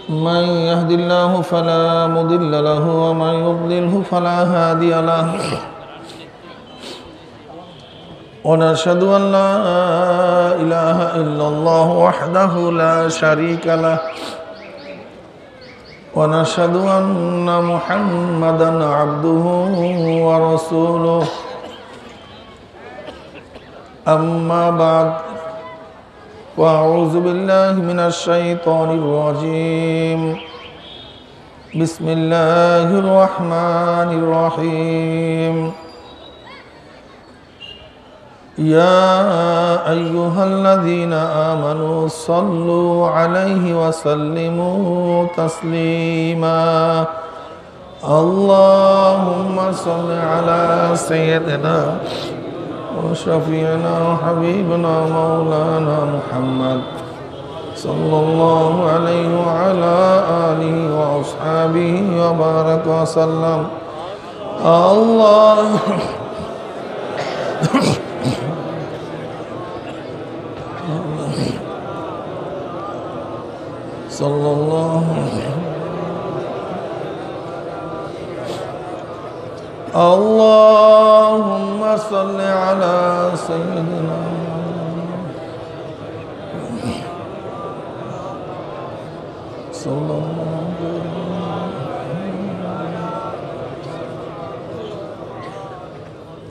من يهد الله فلا مضل له ومن يضلله فلا هادي له ونشهد أن لا إله إلا الله وحده لا شريك له ونشهد أن محمدا عبده ورسوله أما بعد وأعوذ بالله من الشيطان الرجيم بسم الله الرحمن الرحيم يا أيها الذين آمنوا صلوا عليه وسلموا تسليما اللهم صل على سيدنا وشفيعنا وحبيبنا مولانا محمد صلى الله عليه وعلى آله وأصحابه وبارك وسلم الله صلى الله اللهم صل على سيدنا صلى الله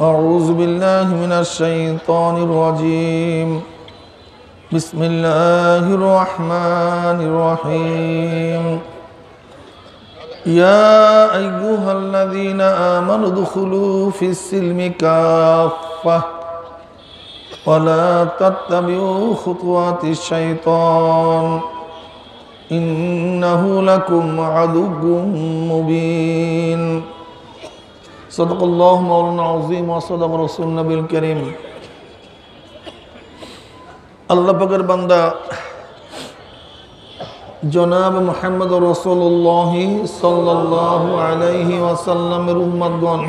أعوذ بالله من الشيطان الرجيم بسم الله الرحمن الرحيم يا أيها الذين آمنوا ادخلوا في السلم كافة ولا تتبعوا خطوات الشيطان إنه لكم عدو مبين صدق الله مولانا العظيم وصدق رسول النبي الكريم আল্লাহ পাকের বান্দা জনাব মুহাম্মদ রাসূলুল্লাহ সাল্লাল্লাহু আলাইহি ওয়াসাল্লামের উম্মতগণ,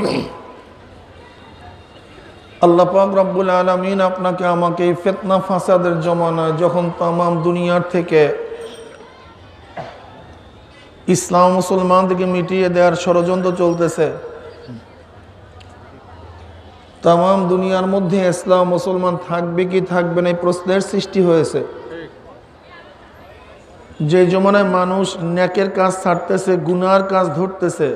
আল্লাহ পাক রব্বুল আলামিন আপনাকে আমাকে ফিতনা ফাসাদের জমানায় যখন तमाम দুনিয়ার থেকে ইসলাম মুসলমানদেরকে মিটিয়ে দেওয়ার ষড়যন্ত্র চলতেছে, तमाम দুনিয়ার মধ্যে ইসলাম মুসলমান থাকবে কি থাকবে না এই প্রশ্নের সৃষ্টি হয়েছে। যে জমানায় মানুষ নেকের কাজ ছাড়তেছে, গুনার কাজ ধরতেছে,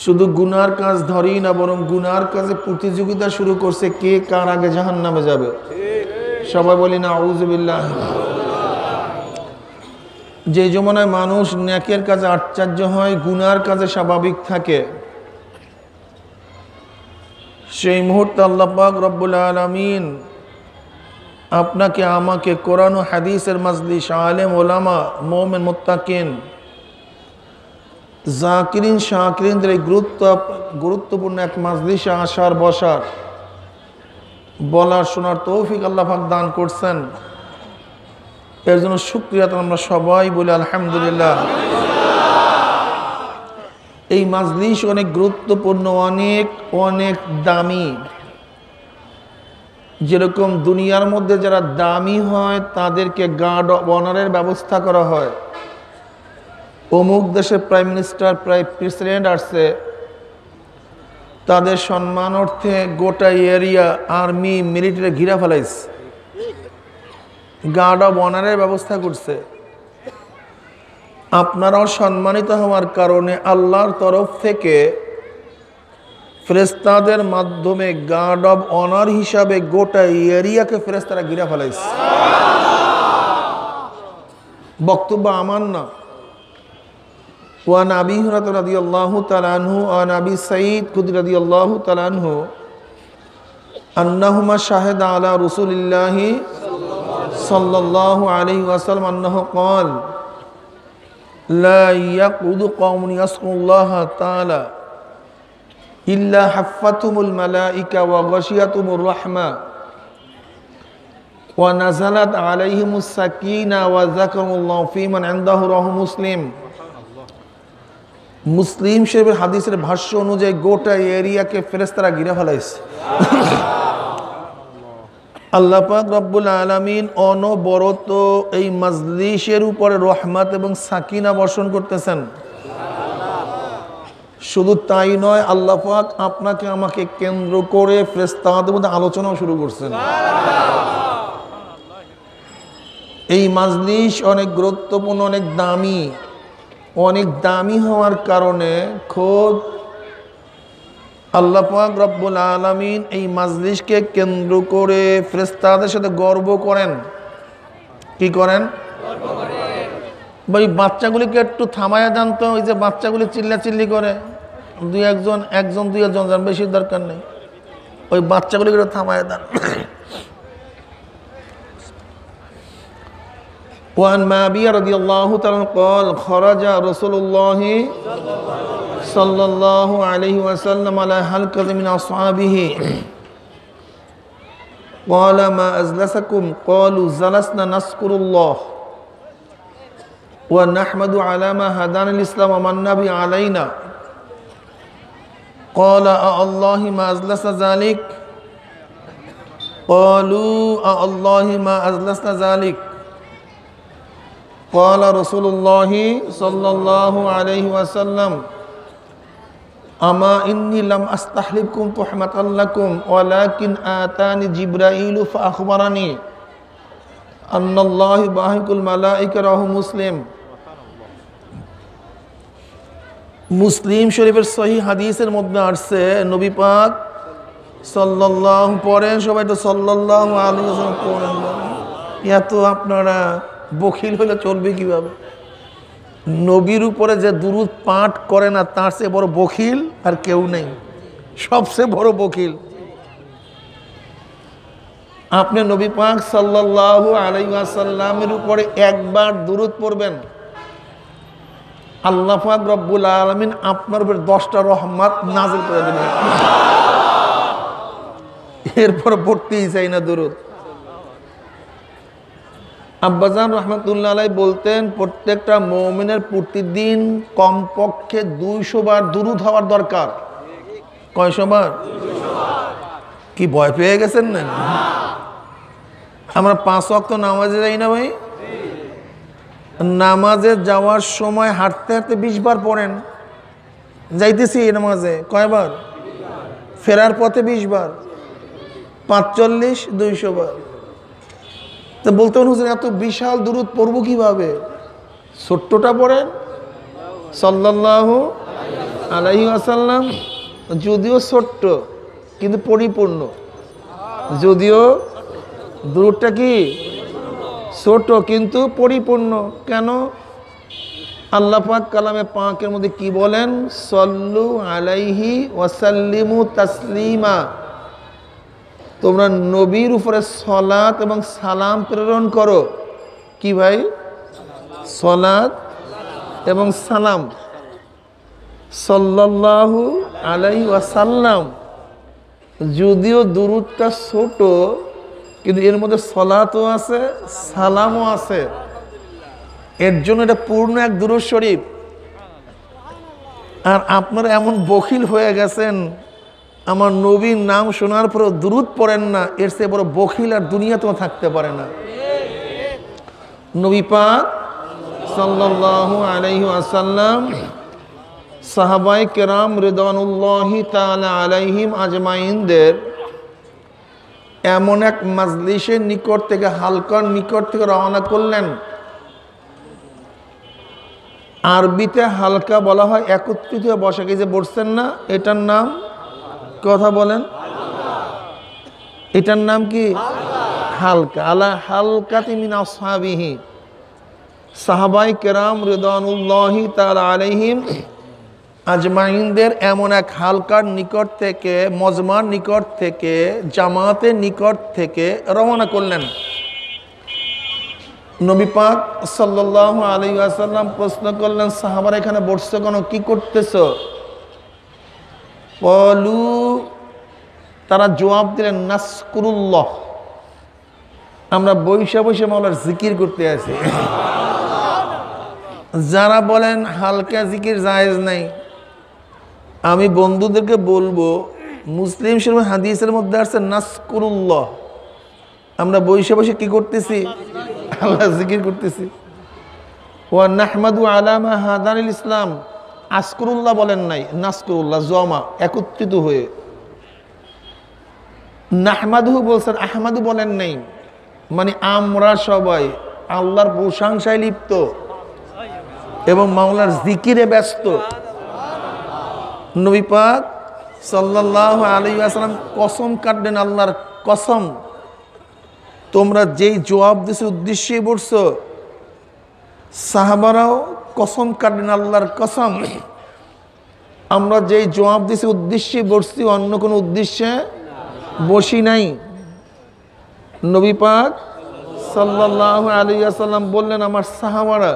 শুধু গুনার কাজ ধরেই না বরং গুনার কাজে প্রতিযোগিতা শুরু করছে কে কার আগে জাহান্নামে যাবে। সবাই বলি না আউযু বিল্লাহ। যে জমানায় মানুষ নেকের কাজে আশ্চর্য হয়, গুনার কাজে স্বাভাবিক থাকে, সেই মুহূর্তে আল্লাহ পাক রব্বুল আলামিন আপনাকে আমাকে কোরআন ও হাদিসের মাজলিস, আলেম ওলামা, মুমিন মুত্তাকিন, জাকিরিন শাকিরিনদের গুরুত্বপূর্ণ এক মাজলিসে আসার বসার বলার শোনার তৌফিক আল্লাহ পাক দান করছেন। এর জন্য শুকরিয়া আমরা সবাই বলি আলহামদুলিল্লাহ। এই মাজলিস অনেক গুরুত্বপূর্ণ, অনেক অনেক দামি। যেরকম দুনিয়ার মধ্যে যারা দামি হয় তাদেরকে গার্ড অব অনারের ব্যবস্থা করা হয়। অমুক দেশে প্রাইম মিনিস্টার, প্রেসিডেন্ট আসছে, তাদের সম্মানার্থে গোটা এরিয়া আর্মি মিলিটারি ঘিরা ফেলাইছে, গার্ড অব অনারের ব্যবস্থা করছে। আপনারাও সম্মানিত হওয়ার কারণে আল্লাহর তরফ থেকে ফেরেশতাদের মাধ্যমে গার্ড অব অনার হিসাবে গোটা এরিয়াকে ফেরেশতারা ঘিরে ফেলাইছে। বক্তব্য আমার না। ওয়ান আবি হুরায়রা রাদিয়াল্লাহু তাআলা আনহু ওয়ান আবি সাঈদ খুদরি রাদিয়াল্লাহু তাআলা আনহু আন্নাহুমা শাহিদা আলা রাসূলিল্লাহি সাল্লাল্লাহু আলাইহি ওয়াসাল্লাম আন্নাহু ক্বাল لا يقعد قوم يذكرون الله تعالى إلا حفتهم الملائكة وغشيتهم الرحمة ونزلت عليهم السكينة وذكرهم الله في من عنده رواه مسلم মুসলিম শরীফের হাদিসের ভাষ্য অনুযায়ী গোটা এরিয়াকে ফেরেশতারা ঘিরে ফেলাইছে। আল্লাহ পাক রব্বুল আলামিন অনবরত এই মাজলিসের উপরে রহমত এবং সাকিনা বর্ষণ করতেছেন। শুধু তাই নয়, আল্লাহ পাক আপনাকে আমাকে কেন্দ্র করে ফেরেশতাদের মধ্যে আলোচনাও শুরু করছেন। এই মাজলিস অনেক গুরুত্বপূর্ণ, অনেক দামি হওয়ার কারণে খোদ আল্লাহ পাক রব্বুল আলামিন এই মাজলিসকে কেন্দ্র করে ফেরেশতাদের সাথে গর্ব করেন। কি করেন? ভাই বাচ্চাগুলিকে একটু থামায়া জানতো, ওই যে বাচ্চাগুলি চিল্লাচিল্লি করে, একজন দুই একজন যান, বেশি দরকার নেই, ওই বাচ্চাগুলিকে একটু থামায়া দেন। وعن معبية رضي الله تعالى قال خرج رسول الله صلى الله عليه وسلم على حلقة من أصحابه قال ما أجلسكم قالوا جلسنا نذكر الله ونحمد على ما هدانا الإسلام ومن النبي علينا قال الله ما أجلس ذلك قالوا الله ما أجلسنا ذلك قال رسول الله صلى الله عليه وسلم أما إني لم أستحلبكم تحمة لكم ولكن آتاني جبرائيل فأخبرني أن الله يباهك الملائكة رواه مسلم মুসলিম শরীফের সহিহ হাদিসের মধ্যে আসছে, নবী পাক সাল্লাল্লাহু পড়েন, সবাই তো সাল্লাল্লাহু আলাইহি ওয়াসাল্লাম পড়েন। এত আপনারা বখিল হলে চলবে কিভাবে? নবীর উপরে যে দুরূদ পাঠ করে না, তার চেয়ে বড় বখিল আর কেউ নেই, সবচেয়ে বড় বখিল। আপনি নবী পাক সাল্লাল্লাহু আলাইহি ওয়াসাল্লামের উপরে একবার দুরূদ পড়বেন, আল্লাহ পাক রব্বুল আলামিন আপনার উপর 10টা রহমত নাযিল করে দেবেন। এরপর পড়তেই চাই না দুরূদ। আব্বাজান রহমতুল্লাহ আলাইহি বলতেন, প্রত্যেকটা মুমিনের প্রতিদিন কমপক্ষে 200 বার দুরূদ হওয়ার দরকার। কয়শো বার? কি ভয় পেয়ে গেছেন না? আমরা 5 ওয়াক্ত নামাজে যাই না ভাই? নামাজে যাওয়ার সময় হাঁটতে হাঁটতে 20 বার পড়েন। যাইতেছি নামাজে কয়বার? ফেরার পথে 20 বার, 45, 200 বার। তো বলতে হুজুর এত বিশাল দুরূদ পড়ব কিভাবে? ছোট্টটা পড়েন, সাল্লাল্লাহু আলাইহি ওয়াসাল্লাম। যদিও ছোট্ট কিন্তু পরিপূর্ণ। যদিও দুরূদটা কি ছোট কিন্তু পরিপূর্ণ। কেন? আল্লাহ পাক কালামে পাকের মধ্যে কি বলেন? সাল্লু আলাইহি ওয়াসাল্লিমু তাসলিমা। তোমরা নবীর উপরে সালাত এবং সালাম প্রেরণ করো। কি ভাই? সালাত এবং সালাম। সাল্লাল্লাহু আলাইহি ওয়াসাল্লাম। যদিও দুরূদটা ছোট কিন্তু এর মধ্যে সালাতও আছে, সালামও আছে। এর জন্য এটা পূর্ণ এক দুরূদ শরীফ। আর আপনারা এমন বখিল হয়ে গেছেন, আমার নবীর নাম শোনার পরও দুরূদ পড়েন না, এর চেয়ে বড় বখিল আর দুনিয়াতেও থাকতে পারে না। নবী পাক সাল্লাল্লাহু আলাইহি ওয়াসাল্লাম সাহাবায়ে কেরাম রিদওয়ানুল্লাহি তাআলা আলাইহিম আজমাইনদের এমন এক মাজলিসের নিকট থেকে, হালকার নিকট থেকে রওনা করলেন। আরবিতে হালকা বলা হয় একত্রিত হয়ে বসা। কি যে বসছেন না, এটার নাম, কথা বলেন, এটার নাম কি? হালকা। আলা হালকাতি মিন আসহাবিহি, সাহাবায়ে কেরাম রিদওয়ানুল্লাহি তাআলা আলাইহিম আজমাইনদের এমন এক হালকার নিকট থেকে, মজমার নিকট থেকে, জামাতের নিকট থেকে রওনা করলেন। নবী পাক সাল্লাল্লাহু আলাইহি ওয়াসাল্লাম প্রশ্ন করলেন, সাহাবারা এখানে বসছো কেন, কি করতেছো? ক্বালু, তারা জবাব দিলেন, নাসকুরুল্লাহ, আমরা বৈশা বৈশা মাওলার জিকির করতে আছি। যারা বলেন হালকা জিকির জায়েজ নাই, আমি বন্ধুদেরকে বলবো, মুসলিম শরীফ হাদিসের মধ্যে আসছে নাসকুরুল্লাহ, আমরা বসে বসে কি করতেছি? আল্লাহ জিকির করতেছি। ওয়া নাহমাদু আলা মা হাদানিল ইসলাম, আসকুরুল্লাহ বলেন নাই, নাসকুরুল্লাহ, জমা একত্রিত হয়ে। নাহমাদু বলছেন, আহমাদু বলেন নাই। মানে আমরা সবাই আল্লাহর প্রশংসায় লিপ্ত এবং মাওলার জিকিরে ব্যস্ত। নবী পাক সাল্লাল্লাহু আলাইহি ওয়াসাল্লাম কসম কাটলেন, আল্লাহর কসম, তোমরা যেই জবাব দিছে উদ্দেশ্যে বলছো। সাহাবারাও কসম কাটলেন, আল্লাহর কসম, আমরা যেই জবাব দিছি উদ্দেশ্যে বসছি, অন্য কোনো উদ্দেশ্যে বসি নাই। নবী পাক সাল্লাল্লাহু আলাইহি ওয়াসাল্লাম বললেন, আমার সাহাবারা,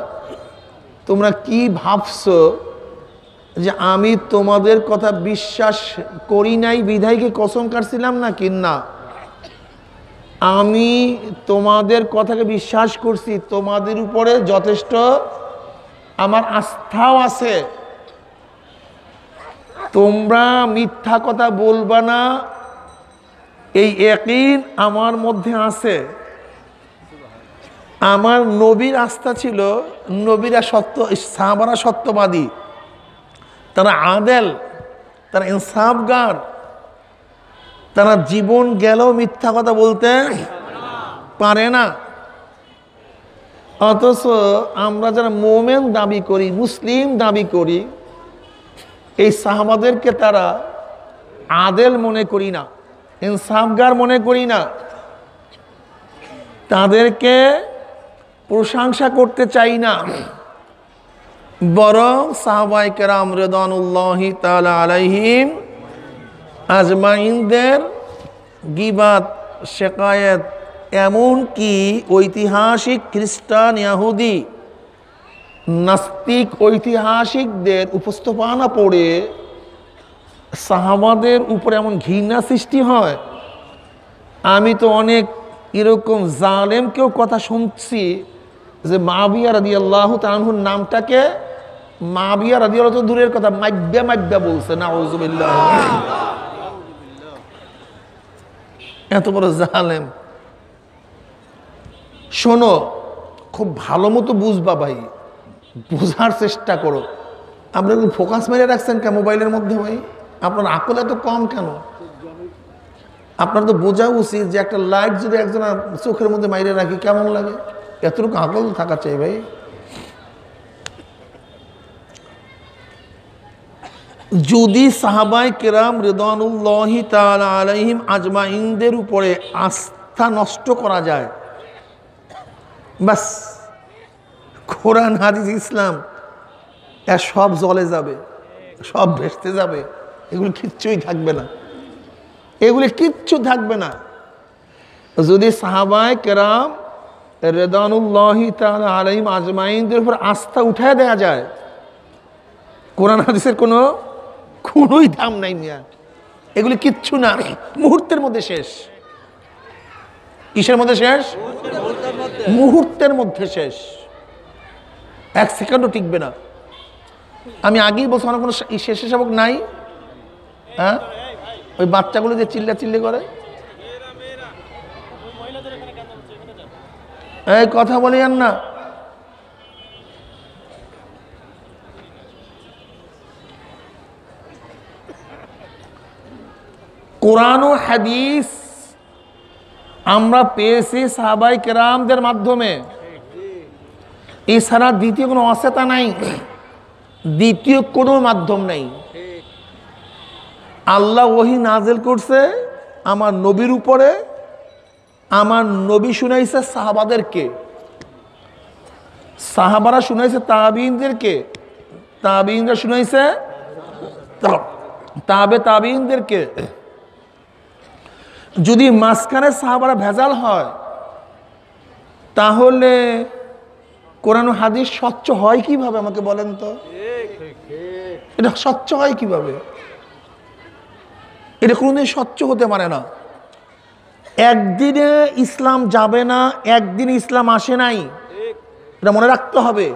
তোমরা কি ভাবছো যে আমি তোমাদের কথা বিশ্বাস করি নাই বিধায়কে কসম কাটছিলাম নাকি? না, আমি তোমাদের কথাকে বিশ্বাস করছি, তোমাদের উপরে যথেষ্ট আমার আস্থাও আছে। তোমরা মিথ্যা কথা বলবা না, এই ইয়াকিন আমার মধ্যে আছে। আমার নবীর আস্থা ছিল, নবীরা সত্য, সাহাবারা সত্যবাদী, তারা আদেল, তারা ইনসাফগার, তারা জীবন গেলেও মিথ্যা কথা বলতে পারে না। অথচ আমরা যারা মোমেন দাবি করি, মুসলিম দাবি করি, এই সাহাবাদেরকে তারা আদেল মনে করি না, ইনসাফগার মনে করি না, তাদেরকে প্রশংসা করতে চাই না। বরং সাহাবায়ে কেরাম রিদওয়ানুল্লাহি তাআলা আলাইহিম আজমাইনদের গীবাত, শিকায়াত, এমন কি ঐতিহাসিক খ্রিস্টান, ইহুদি, নাস্তিক ঐতিহাসিকদের উপস্থাপনা পড়ে সাহাবাদের উপরে এমন ঘৃণা সৃষ্টি হয়। আমি তো অনেক এরকম জালেমকেও কথা শুনছি যে মাবিয়া রাদিয়াল্লাহু তাআলা আনহুর নামটাকে মাবিয়া রাদিয়াল্লাহু তাআলা দূরের কথা, মাব্বা মাব্বা বলছে, নাউযুবিল্লাহ। এত বড় জালেম। শোনো, খুব ভালো মতো বুঝবা ভাই, বোঝার চেষ্টা করো। আপনার ফোকাস মেরে রাখছেন কেন মোবাইলের মধ্যে ভাই? আপনার আকল এত কম কেন? আপনার তো বোঝা উচিত যে একটা লাইট যদি একজন চোখের মধ্যে মাইরে রাখি কেমন লাগে। এতটুকু আকল থাকা চাই ভাই। যদি সাহাবায়ে কেরাম রিদওয়ানুল্লাহি তাআলা আলাইহিম আজমাইনদের উপরে আস্থা নষ্ট করা যায়, বাস কোরআন, হাদিস, ইসলাম এর সব জলে যাবে, সব ভেস্তে যাবে, এগুলো কিচ্ছুই থাকবে না, এগুলি কিচ্ছু থাকবে না। যদি সাহাবায়ে কেরাম রিদওয়ানুল্লাহি তাআলা আলাইহিম আজমাইনদের উপর আস্থা উঠায় দেয়া যায়, কোরআন হাদিসের কোনোই দাম নাই মিয়া, এগুলি কিচ্ছু না, মুহূর্তের মধ্যে শেষ। কিসের মধ্যে শেষ? মুহূর্তের মধ্যে শেষ, এক সেকেন্ডও টিকবে না। আমি আগেই বলছি, আমার কোনো শেষে শাবক নাই। হ্যাঁ, ওই বাচ্চাগুলো যে চিল্লা চিল্লি করে, এই কথা বলি আর না। কোরআন ও হাদিস আমরা পেয়েছি সাহাবায়ে কেরামদের মাধ্যমে, এছাড়া দ্বিতীয় কোনো অসেতা নাই, দ্বিতীয় কোনো মাধ্যম নেই। আল্লাহ ওহী নাজিল করছে আমার নবীর উপরে, আমার নবী শুনাইছে সাহাবাদেরকে, সাহাবারা শুনাইছে তাবিঈনদেরকে, তাবিঈনরা শুনাইছে তাবিঈনদেরকে। যদি মাঝখানে সাহাবারা ভেজাল হয়, তাহলে কোরআন হাদিস স্বচ্ছ হয় কিভাবে? আমাকে বলেন তো, এটা স্বচ্ছ হয় কিভাবে? এটা কোনোদিন স্বচ্ছ হতে পারে না। একদিনে ইসলাম যাবে না, একদিন ইসলাম আসে নাই, এটা মনে রাখতে হবে।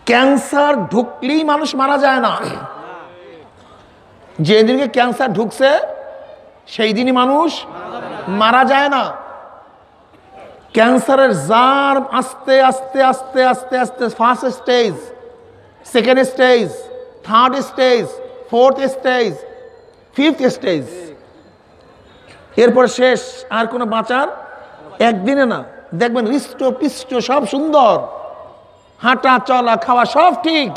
ক্যান্সার ঢুকলেই মানুষ মারা যায় না, যেদিনকে ক্যান্সার ঢুকছে সেই দিনই মানুষ মারা যায় না। ক্যান্সারের জার্ম আস্তে আস্তে আস্তে আস্তে আস্তে first stage, second stage, third stage, fourth stage, fifth stage, এরপর শেষ। আর কোনো বাঁচার একদিনে না। দেখবেন হৃষ্ট পিষ্ট সব সুন্দর, হাঁটা চলা খাওয়া সব ঠিক,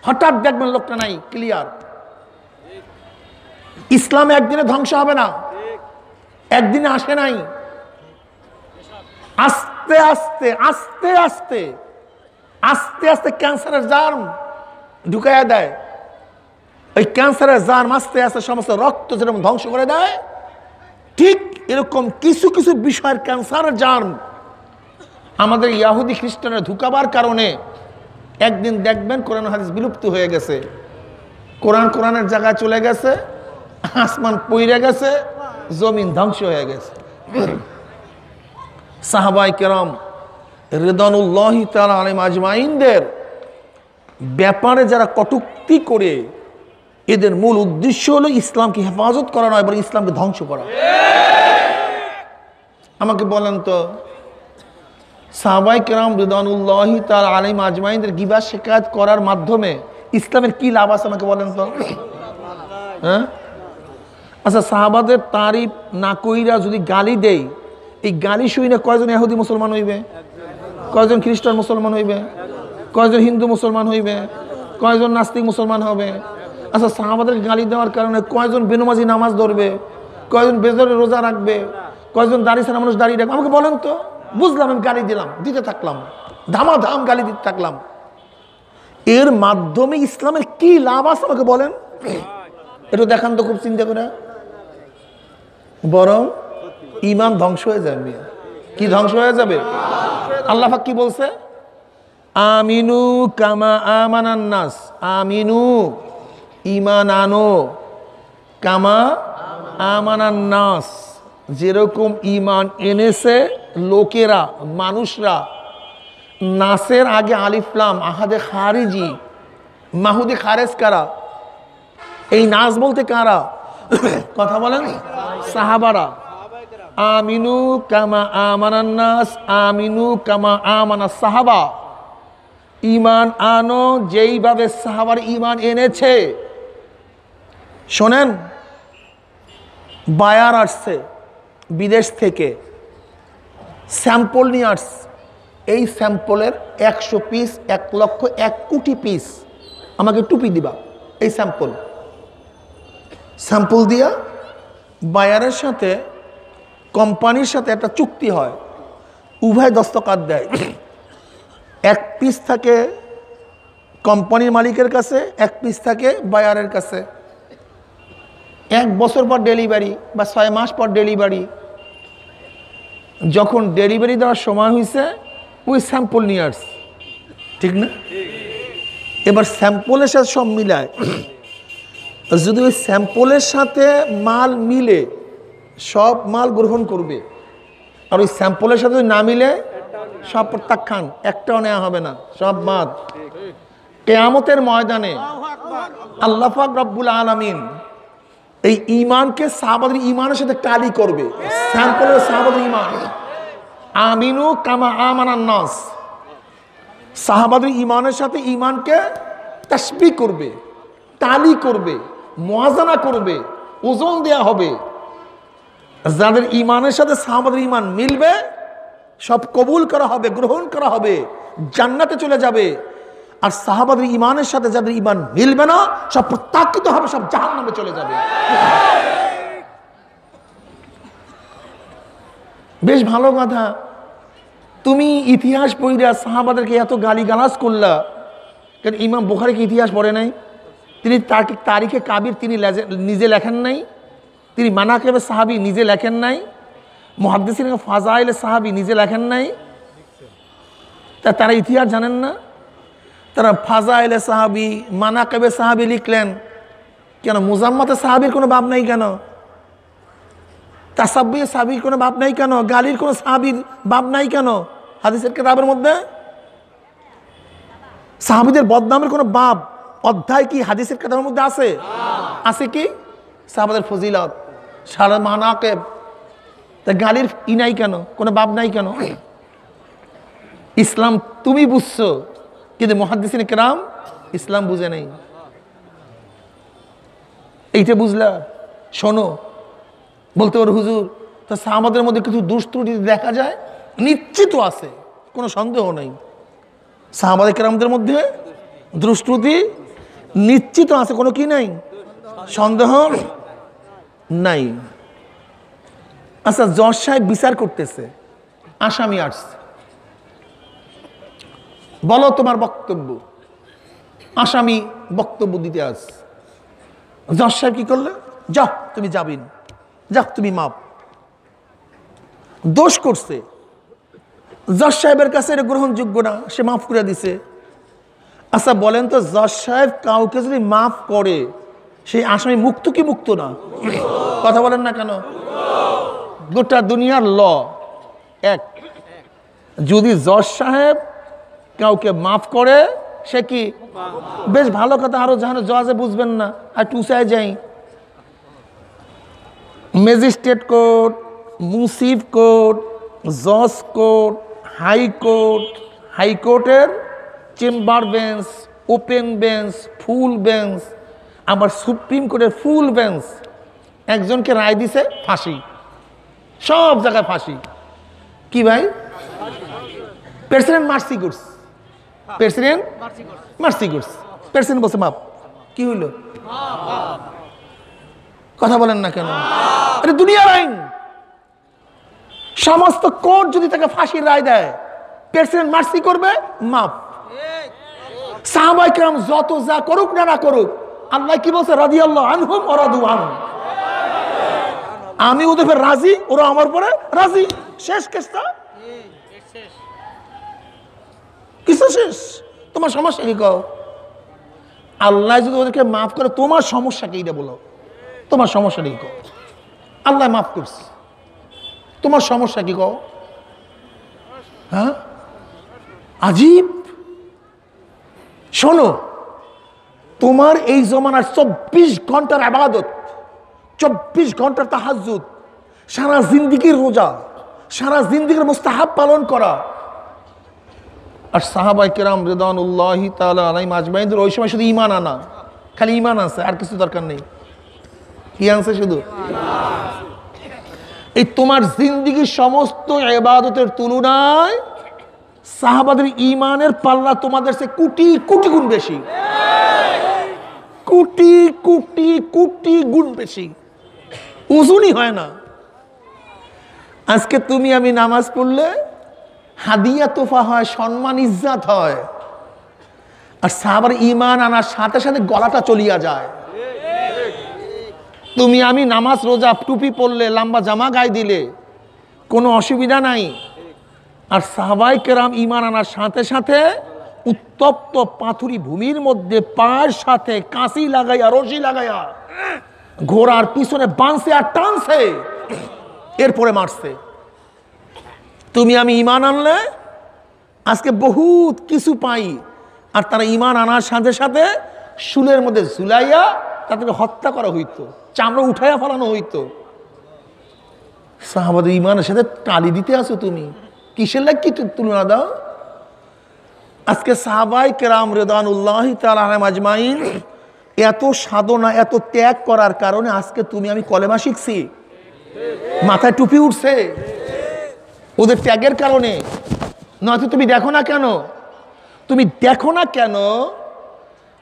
হঠাৎ দেখবেন লোকটা নাই, ক্লিয়ার। ইসলাম একদিনে ধ্বংস হবে না, একদিনে আসে নাই। আস্তে আস্তে আস্তে আস্তে আস্তে আস্তে ক্যান্সারের জার্ম ঢুকাইয়া দেয়। ওই ক্যান্সারের জার্ম আস্তে আস্তে সমস্ত রক্ত যেরকম ধ্বংস করে দেয়, ঠিক এরকম কিছু কিছু বিষয়ের ক্যান্সারের জার্ম আমাদের ইহুদি খ্রিস্টানরা ঢুকাবার কারণে একদিন দেখবেন কোরআন হাদিস বিলুপ্ত হয়ে গেছে, কোরআনের জায়গায় চলে গেছে, আসমান পইরে গেছে, জমিন ধ্বংস হয়ে গেছে। সাহাবায়ে কেরাম রিদওয়ানুল্লাহি তাআলা আলাইহিম আজমাইনদের ব্যাপারে যারা কটূক্তি করে, এদের মূল উদ্দেশ্য হলো ইসলামকে হেফাজত করা নয়, বরং ইসলামকে ধ্বংস করা। আমাকে বলেন তো, সাহাবায়ে কেরাম রিদওয়ানুল্লাহি তাআলা আলাইহিম আজমাইনদের গিবত শিকায়ত করার মাধ্যমে ইসলামের কি লাভ আছে আমাকে বলেন তো? হ্যাঁ, আচ্ছা, সাহাবাদের তারিফ না কইরা যদি গালি দেই, এই গালি শুনে কয়জন ইহুদি মুসলমান হইবে? কয়জন খ্রিস্টান মুসলমান হইবে? কয়জন হিন্দু মুসলমান হইবে? কয়জন নাস্তিক মুসলমান হবে? আচ্ছা, সাহাবাদের গালি দেওয়ার কারণে কয়জন বেনমাজি নামাজ ধরবে? কয়জন বেজরে রোজা রাখবে? কয়জন দাড়ি ছাড়া মানুষ দাঁড়িয়ে রাখবে? আমাকে বলেন তো। বুঝলাম, আমি গালি দিলাম, দিতে থাকলাম, ধামাধাম গালি দিতে থাকলাম, এর মাধ্যমে ইসলামের কি লাভ আছে আমাকে বলেন? একটু দেখান তো, খুব চিন্তা করে। বরং ঈমান ধ্বংস হয়ে যাবে। কি ধ্বংস হয়ে যাবে? আল্লাহ পাক কি বলছে? আমিনু কামা আমানান নাস, আমিনু ঈমান আনো, কামা আমানান নাস, যেরকম ঈমান এনেছে লোকেরা, মানুষরা। নাসের আগে আলিফ লাম, আহাদে খারিজি, মাহুদে খারেজ কারা? এই নাস বলতে কারা? কথা বলেন, সাহাবারা। আমিনু কামা আমানান নাস, আমিনু কামা আমানা সাহাবা, ঈমান আনো যেইভাবে সাহাবার ঈমান এনেছে। শোনেন, বায়ার আসছে বিদেশ থেকে, স্যাম্পল নিয়ে আসছে। এই স্যাম্পলের 100 পিস, 1 লক্ষ 1 কোটি পিস আমাকে টুপি দিবা। এই স্যাম্পল দিয়া বায়ারের সাথে কোম্পানির সাথে একটা চুক্তি হয়, উভয় দস্তখত দেয়। 1 পিস থাকে কোম্পানির মালিকের কাছে, 1 পিস থাকে বায়ারের কাছে। 1 বছর পর ডেলিভারি বা 6 মাস পর ডেলিভারি। যখন ডেলিভারি দেওয়ার সময় হয়েছে, ওই স্যাম্পল নিয়ে আসছে, ঠিক না? এবার স্যাম্পলের সাথে সব মিলায়, যদি ওই স্যাম্পলের সাথে মাল মিলে সব মাল গ্রহণ করবে, আর ওই স্যাম্পলের সাথে না মিলে সব প্রত্যাখ্যান, একটাও নেওয়া হবে না, সব বাদ। কিয়ামতের ময়দানে আল্লাহ পাক রব্বুল আলামিন এই ঈমানকে সাহাবাদের ঈমানের সাথে টালি করবে। স্যাম্পলের সাহাবাদের ঈমান, আমিনু কামা আমানান নাস, সাহাবাদের ঈমানের সাথে ঈমানকে তাসবিহ করবে, টালি করবে, মুওয়াজানা করবে, ওজন দেয়া হবে। যাদের ঈমানের সাথে সাহাবাদের ঈমান মিলবে, সব কবুল করা হবে, গ্রহণ করা হবে, জান্নাতে চলে যাবে। আর সাহাবাদের ঈমানের সাথে যাদের ঈমান মিলবে না, সব প্রত্যাখ্যিত হবে, সব জাহান্নামে চলে যাবে। বেশ ভালো কথা। তুমি ইতিহাস পড়িয়া সাহাবাদেরকে এত গালিগালাজ করলা কেন? ইমাম বুখারী কি ইতিহাস পড়ে নাই? তিনি তারিখে কাবির তিনি নিজে লেখেন নাই? তিনি মানাকিবে সাহাবী নিজে লেখেন নাই? মুহাদ্দিসিন ফাজাইলে সাহাবী নিজে লেখেন নাই? তারা ইতিহাস জানেন না? তারা ফাজাইলে সাহাবী, মানাকিবে সাহাবী লিখলেন কেন? মুজাম্মাতে সাহাবীর কোনো বাব নাই কেন? তাসাব্বুহে সাহাবীর কোনো বাব নাই কেন? গালির কোনো সাহাবীর বাব নাই কেন হাদিসের কিতাবের মধ্যে? সাহাবীদের বদনামের কোনো বাব, অধ্যায় কি হাদিসের কিতাবের মধ্যে আছে? আছে কি? সাহাবাদের ফজিলত, সারা মানাকিব, তা গালির নাই কেন, কোনো বাপ নাই কেন? ইসলাম তুমি বুঝছো, কিন্তু মুহাদ্দিসিন কেরাম ইসলাম বুঝে নেই। এইটা বুঝলা? শোনো, বলতে পারো হুজুর তা সাহাবাদের মধ্যে কিছু দোষ ত্রুটি দেখা যায়, নিশ্চিত আছে, কোনো সন্দেহ নেই। সাহাবায়ে কেরামদের মধ্যে দোষ ত্রুটি নিশ্চিত আছে, কোনো কি নাই, সন্দেহ নাই। আচ্ছা, জজ সাহেব বিচার করতেছে, আসামি আসছে, বলো তোমার বক্তব্য। আসামি বক্তব্য দিতে আসছে। জজ সাহেব কি করলে? যাও তুমি যাবিন, যাও তুমি মাপ। দোষ করছে, জজ সাহেবের কাছে এটা গ্রহণযোগ্য না, সে মাফ করে দিছে। আচ্ছা বলেন তো, জজ সাহেব কাউকে যদি মাফ করে সেই আসামি মুক্ত কি মুক্ত না? কথা বলেন না কেন? গোটা দুনিয়ার ল এক। যদি জজ সাহেব কাউকে মাফ করে সে কি বেশ ভালো কথা, আরো জানো জজে বুঝবেন না, আর টুসায় যাই। ম্যাজিস্ট্রেট কোর্ট, মুন্সিফ কোর্ট, জজ কোর্ট, হাইকোর্ট, হাইকোর্টের চেম্বার বেঞ্চ, ওপেন বেঞ্চ, ফুল বেঞ্চ, আবার সুপ্রিম কোর্টের ফুল বেঞ্চ। একজনকে রায় দিছে ফাঁসি, সব জায়গায় ফাঁসি। কি ভাই? প্রেসিডেন্ট মার্সি করছে, প্রেসিডেন্ট মার্সি করছে, প্রেসিডেন্ট বলছে মাপ। কি হইল? কথা বলেন না কেন? এটা দুনিয়ার আইন। সমস্ত কোর্ট যদি তাকে ফাঁসির রায় দেয়, প্রেসিডেন্ট মার্সি করবে, মাপ। সাহাবায়ে কেরাম যত যা করুক না করুক, আল্লাহ কি বলছে? রাদিয়াল্লাহু আনহুম ওয়া রাদু আন। আমি ওদের উপর রাজি, ওরা আমার পরে রাজি, শেষ কেসটা, কিছু শেষ। তোমার সমস্যা কি কও? আল্লাহ যদি ওদেরকে মাফ করে, তোমার সমস্যা কি এটা বলো? তোমার সমস্যা কি কও? আল্লাহ মাফ করছে, তোমার সমস্যা কি কও? হ্যাঁ, আজীব। শোনো, তোমার এই জমানার 24 ঘন্টার ইবাদত, 24 ঘন্টার তাহাজ্জুদ, সারা জিন্দেগির রোজা, সারা জিন্দেগির মুস্তাহাব পালন করা। আর সাহাবায়ে কেরাম রিদওয়ানুল্লাহি তাআলা আলাইহিম আজমাইনদের ওই সময় শুধু ঈমান আনা, খালি ঈমান আছে, আর কিছু দরকার নেই। কি আনছে? শুধু এই তোমার জিন্দেগির সমস্ত ইবাদতের তুলনায় সাহাবাদের ঈমানের পাল্লা তোমাদের চেয়ে কোটি কোটি গুণ বেশি, কোটি কোটি কোটি গুণ বেশি, ওজনই হয় না। আজকে তুমি আমি নামাজ পড়লে হাদিয়া তোফা হয়, সম্মান ইজ্জত হয়, আর সাহাবার ঈমান আনার সাথে সাথে গলাটা চলিয়া যায়। তুমি আমি নামাজ রোজা টুপি পরলে, লম্বা জামা গায়ে দিলে কোনো অসুবিধা নাই, আর সাহাবায়ে কেরাম ঈমান আনার সাথে সাথে উত্তপ্ত পাথুরি ভূমির মধ্যে পায়ের সাথে কাঁচি লাগাইয়া, রশি লাগাইয়া ঘোড়ার পিছনে বাঁধছে আর টানছে, এরপরে মারছে। তুমি আমি ঈমান আনলে আজকে বহুত কিছু পাই, আর তারা ঈমান আনার সাথে সাথে শুলের মধ্যে ঝুলাইয়া তাদেরকে হত্যা করা হইতো, চামড়া উঠাইয়া ফেলানো হইতো। সাহাবাদের ঈমানের সাথে টালি দিতে আসো তুমি, কিসের লাগে কি তুলনা দাও? আজকে সাহাবায়ে কেরাম রিদওয়ানুল্লাহি তাআলা আলাইহিম আজমাইন এত সাধনা, এত ত্যাগ করার কারণে আজকে তুমি আমি কলেমা শিখছি, মাথায় টুপি উঠছে, ওদের ত্যাগের কারণে। নয়তো তুমি দেখো না কেন, তুমি দেখো না কেন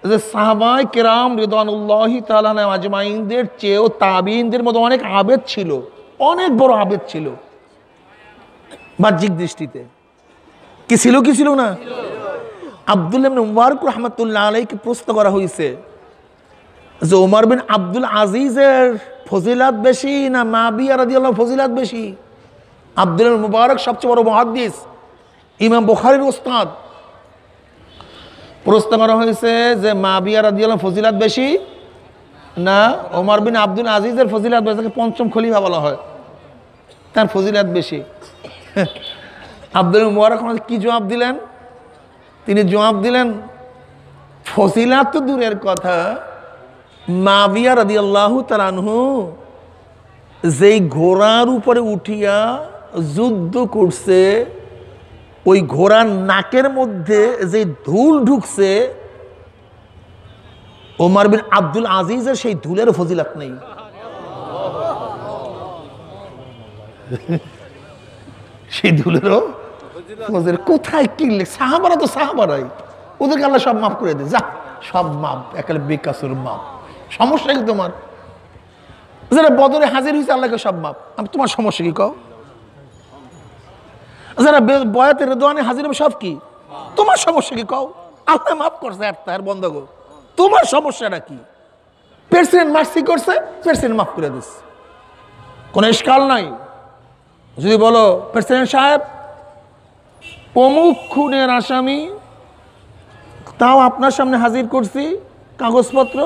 যে সাহাবায়ে কেরাম রিদওয়ানুল্লাহি তাআলা আলাইহিম আজমাইনদের চেয়েও তাবিঈনদের মধ্যে অনেক আবেদ ছিল, অনেক বড় আবেদ ছিল বাহ্যিক দৃষ্টিতে। কি ছিল? কি ছিল না? আব্দুল্লাহ ইবনে মুবারক রাহমাতুল্লাহ আলাইহিকে প্রশ্ন করা হয়েছে যে ওমর বিন আব্দুল আজিজের ফজিলত বেশি না মাবিয়া রাদিয়াল্লাহু ফজিলত বেশি? আব্দুল্লাহ মুবারক সবচেয়ে বড় মুহাদ্দিস, ইমাম বুখারীর উস্তাদ। প্রশ্ন করা হয়েছে যে মাবিয়া রাদিয়াল্লাহু ফজিলত বেশি না ওমর বিন আব্দুল আজিজের ফজিলত বেশি? তাকে পঞ্চম খলিফা বলা হয়, তার ফজিলত বেশি। আব্দুল মুবারক কি জবাব দিলেন? তিনি জবাব দিলেন, ফজিলত তো দূরের কথা, মাবিয়া রাদিয়াল্লাহু তাআলা আনহু যেই ঘোড়ার উপরে উঠিয়া যুদ্ধ করছে, ওই ঘোড়ার নাকের মধ্যে যে ধুল ঢুকছে, ওমর বিন আব্দুল আজিজের সেই ধুলের ফজিলত নেই। সেই ধুলেরও কোথায় কি? সাহাবারা তো সাহাবারাই, ওদেরকে আল্লাহ সব মাফ করে দেয়। যা, সব মাপ, একেবারে বেকাসুর মাপ। সমস্যা কি তোমার? যারা বদরে হাজির হয়েছে আল্লাহকে সব মাপ, তোমার সমস্যা কি কও? যারা বয়াতের দোয়ানে হাজির হবে সব কি, তোমার সমস্যা কি কও? আল্লাহ মাফ করছে একটা বন্ধ গো, তোমার সমস্যাটা কি? প্রেসিডেন্ট মার্সি করছে, প্রেসিডেন্ট মাফ করে দিচ্ছে, কোনো ইশকাল নাই। যদি বলো প্রেসিডেন্ট সাহেব অমুক খুনের আসামি, তাও আপনার সামনে হাজির করছি কাগজপত্র,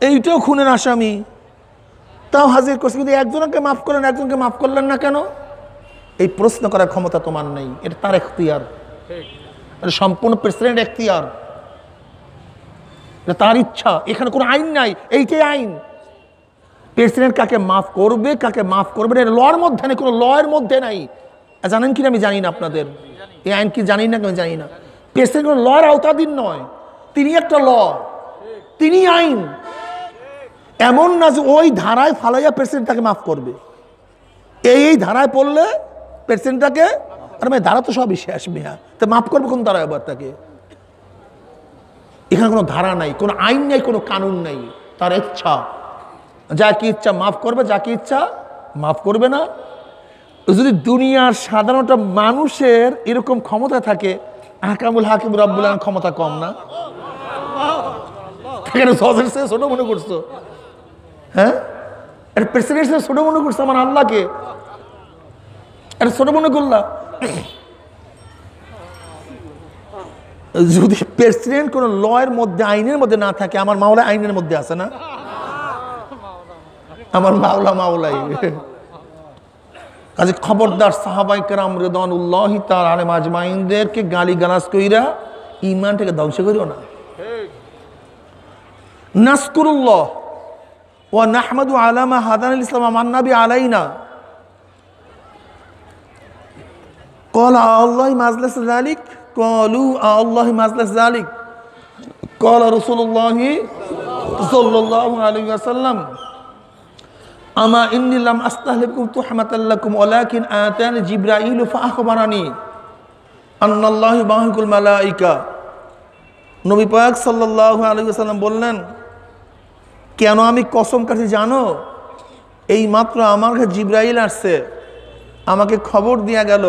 এইটাও খুনের আসামি, তাও হাজির করছি, কিন্তু একজনকে মাফ করলেন, একজনকে মাফ করলেন না কেন? এই প্রশ্ন করার ক্ষমতা তোমার নেই, এটা তার এখতিয়ার, এটা সম্পূর্ণ প্রেসিডেন্ট এখতিয়ার, এটা তার ইচ্ছা। এখানে কোনো আইন নাই, এইটাই আইন। প্রেসিডেন্ট কাকে মাফ করবে, কাকে মাফ করবে না, লর মধ্যে নেই, কোনো লয়ের মধ্যে নাই। জানেন কিনা আমি জানি না, আপনাদের এই আইন কি জানি না, আমি জানি না। প্রেসিডেন্ট কোনো লয়ের আওতাধীন নয়, তিনি একটা ল, তিনি আইন। এমন না যে ওই ধারায় ফালাইয়া প্রেসিডেন্ট তাকে মাফ করবে, এই ধারায় পড়লে প্রেসিডেন্টটাকে, আর মানে ধারা তো সবই শেষ মিয়া, তো মাফ করবে কোন ধারায় আবার তাকে? এখানে কোনো ধারা নাই, কোনো আইন নেই, কোনো কানুন নেই, তার ইচ্ছা, যা কি ইচ্ছা মাফ করবে, যা কি ইচ্ছা মাফ করবে না। যদি দুনিয়ার সাধারণত মানুষের এরকম ক্ষমতা থাকে, আহকামুল হাকিম রব্বুল আলামিন ক্ষমতা কম না? ছোট মনে করছো? হ্যাঁ, প্রেসিডেন্ট ছোট মনে করছো আমার আল্লাহকে? এটা ছোট মনে করলা? যদি প্রেসিডেন্ট কোন লয়ের মধ্যে, আইনের মধ্যে না থাকে, আমার মাওলা আইনের মধ্যে আছে না? আমার মাওলা মাওলাই। কাজে খবরদার সাহাবায়ে কেরাম রিদওয়ানুল্লাহি তাআলা আলাইহিম আজমাইনদেরকে গালিগালাজ কইরা ঈমানটাকে ধ্বংস করিও না। নাসকুরুল্লাহ ওয়া নাহমাদু আলা মা হাদানাল ইসলাম মান নাবি আলাইনা قال الله مجلس ذلك قالوا الله مجلس ذلك قال رسول الله صلى الله عليه وسلم أما إني لم أستهلككم تحمة لكم ولكن آتاني جبرائيل فأخبرني أن الله يباهك الملائكة। নবী পাক সাল্লাল্লাহু আলাইহি ওয়াসাল্লাম বললেন, কেন আমি কসম কাটছি জানো? এই মাত্র আমার কাছে জিবরাইল আসছে, আমাকে খবর দিয়া গেল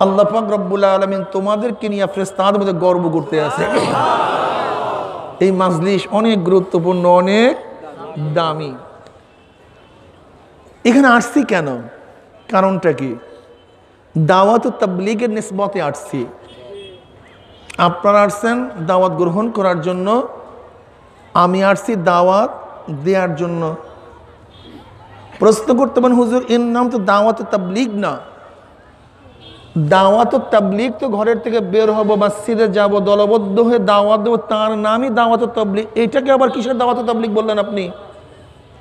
আল্লাহ পাক রব্বুল আলামিন তোমাদেরকে নিয়ে ফেরেশতাদের মধ্যে গর্ব করতে আছে। এই মাজলিস অনেক গুরুত্বপূর্ণ, অনেক দামি। এখানে আসছি কেন, কারণটা কি? দাওয়াত ও তাবলীগের নিসবতে আসছি। আপনারা আসছেন দাওয়াত গ্রহণ করার জন্য, আমি আসছি দাওয়াত দেওয়ার জন্য। প্রশ্ন করতে পারেন, হুজুর এর নাম তো দাওয়াত ও তাবলীগ না। দাওয়াত ও তাবলীগ তো ঘরের থেকে বের হব, মসজিদে যাব, দলবদ্ধ হয়ে দাওয়াত দেবো, তার নামই দাওয়াত ও তাবলীগ। এইটাকে আবার কিসের দাওয়াত ও তাবলীগ বললেন আপনি?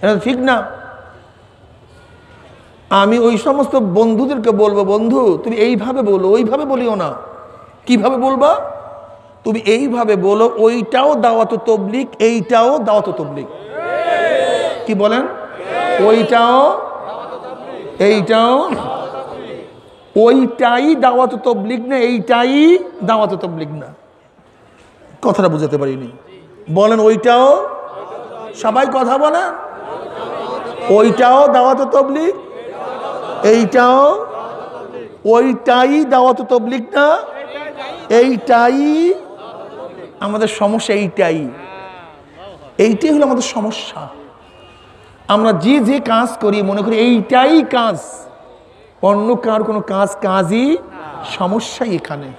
এটা ঠিক না। আমি ওই সমস্ত বন্ধুদেরকে বলবো, বন্ধু তুমি এইভাবে বলো, ওইভাবে বলিও না। কিভাবে বলবা? তুমি এইভাবে বলো, ওইটাও দাওয়াত ও তাবলীগ, এইটাও দাওয়াত ও তাবলীগ। কি বলেন? ওইটাও, এইটাও, ওইটাই দাওয়াত ও তাবলীগ না, এইটাই দাওয়াত ও তাবলীগ না। কথাটা বুঝাতে পারিনি। বলেন ওইটাও, সবাই কথা বলেন। ওইটাও দাওয়াত ও তাবলীগ, এইটাও, ওইটাই দাওয়াত ও তাবলীগ না, এইটাই আমাদের সমস্যা। এইটাই হলো আমাদের সমস্যা। আমরা যে যে কাজ করি মনে করি এইটাই কাজ, অন্য কার কোনো কাজই সমস্যাই এখানে।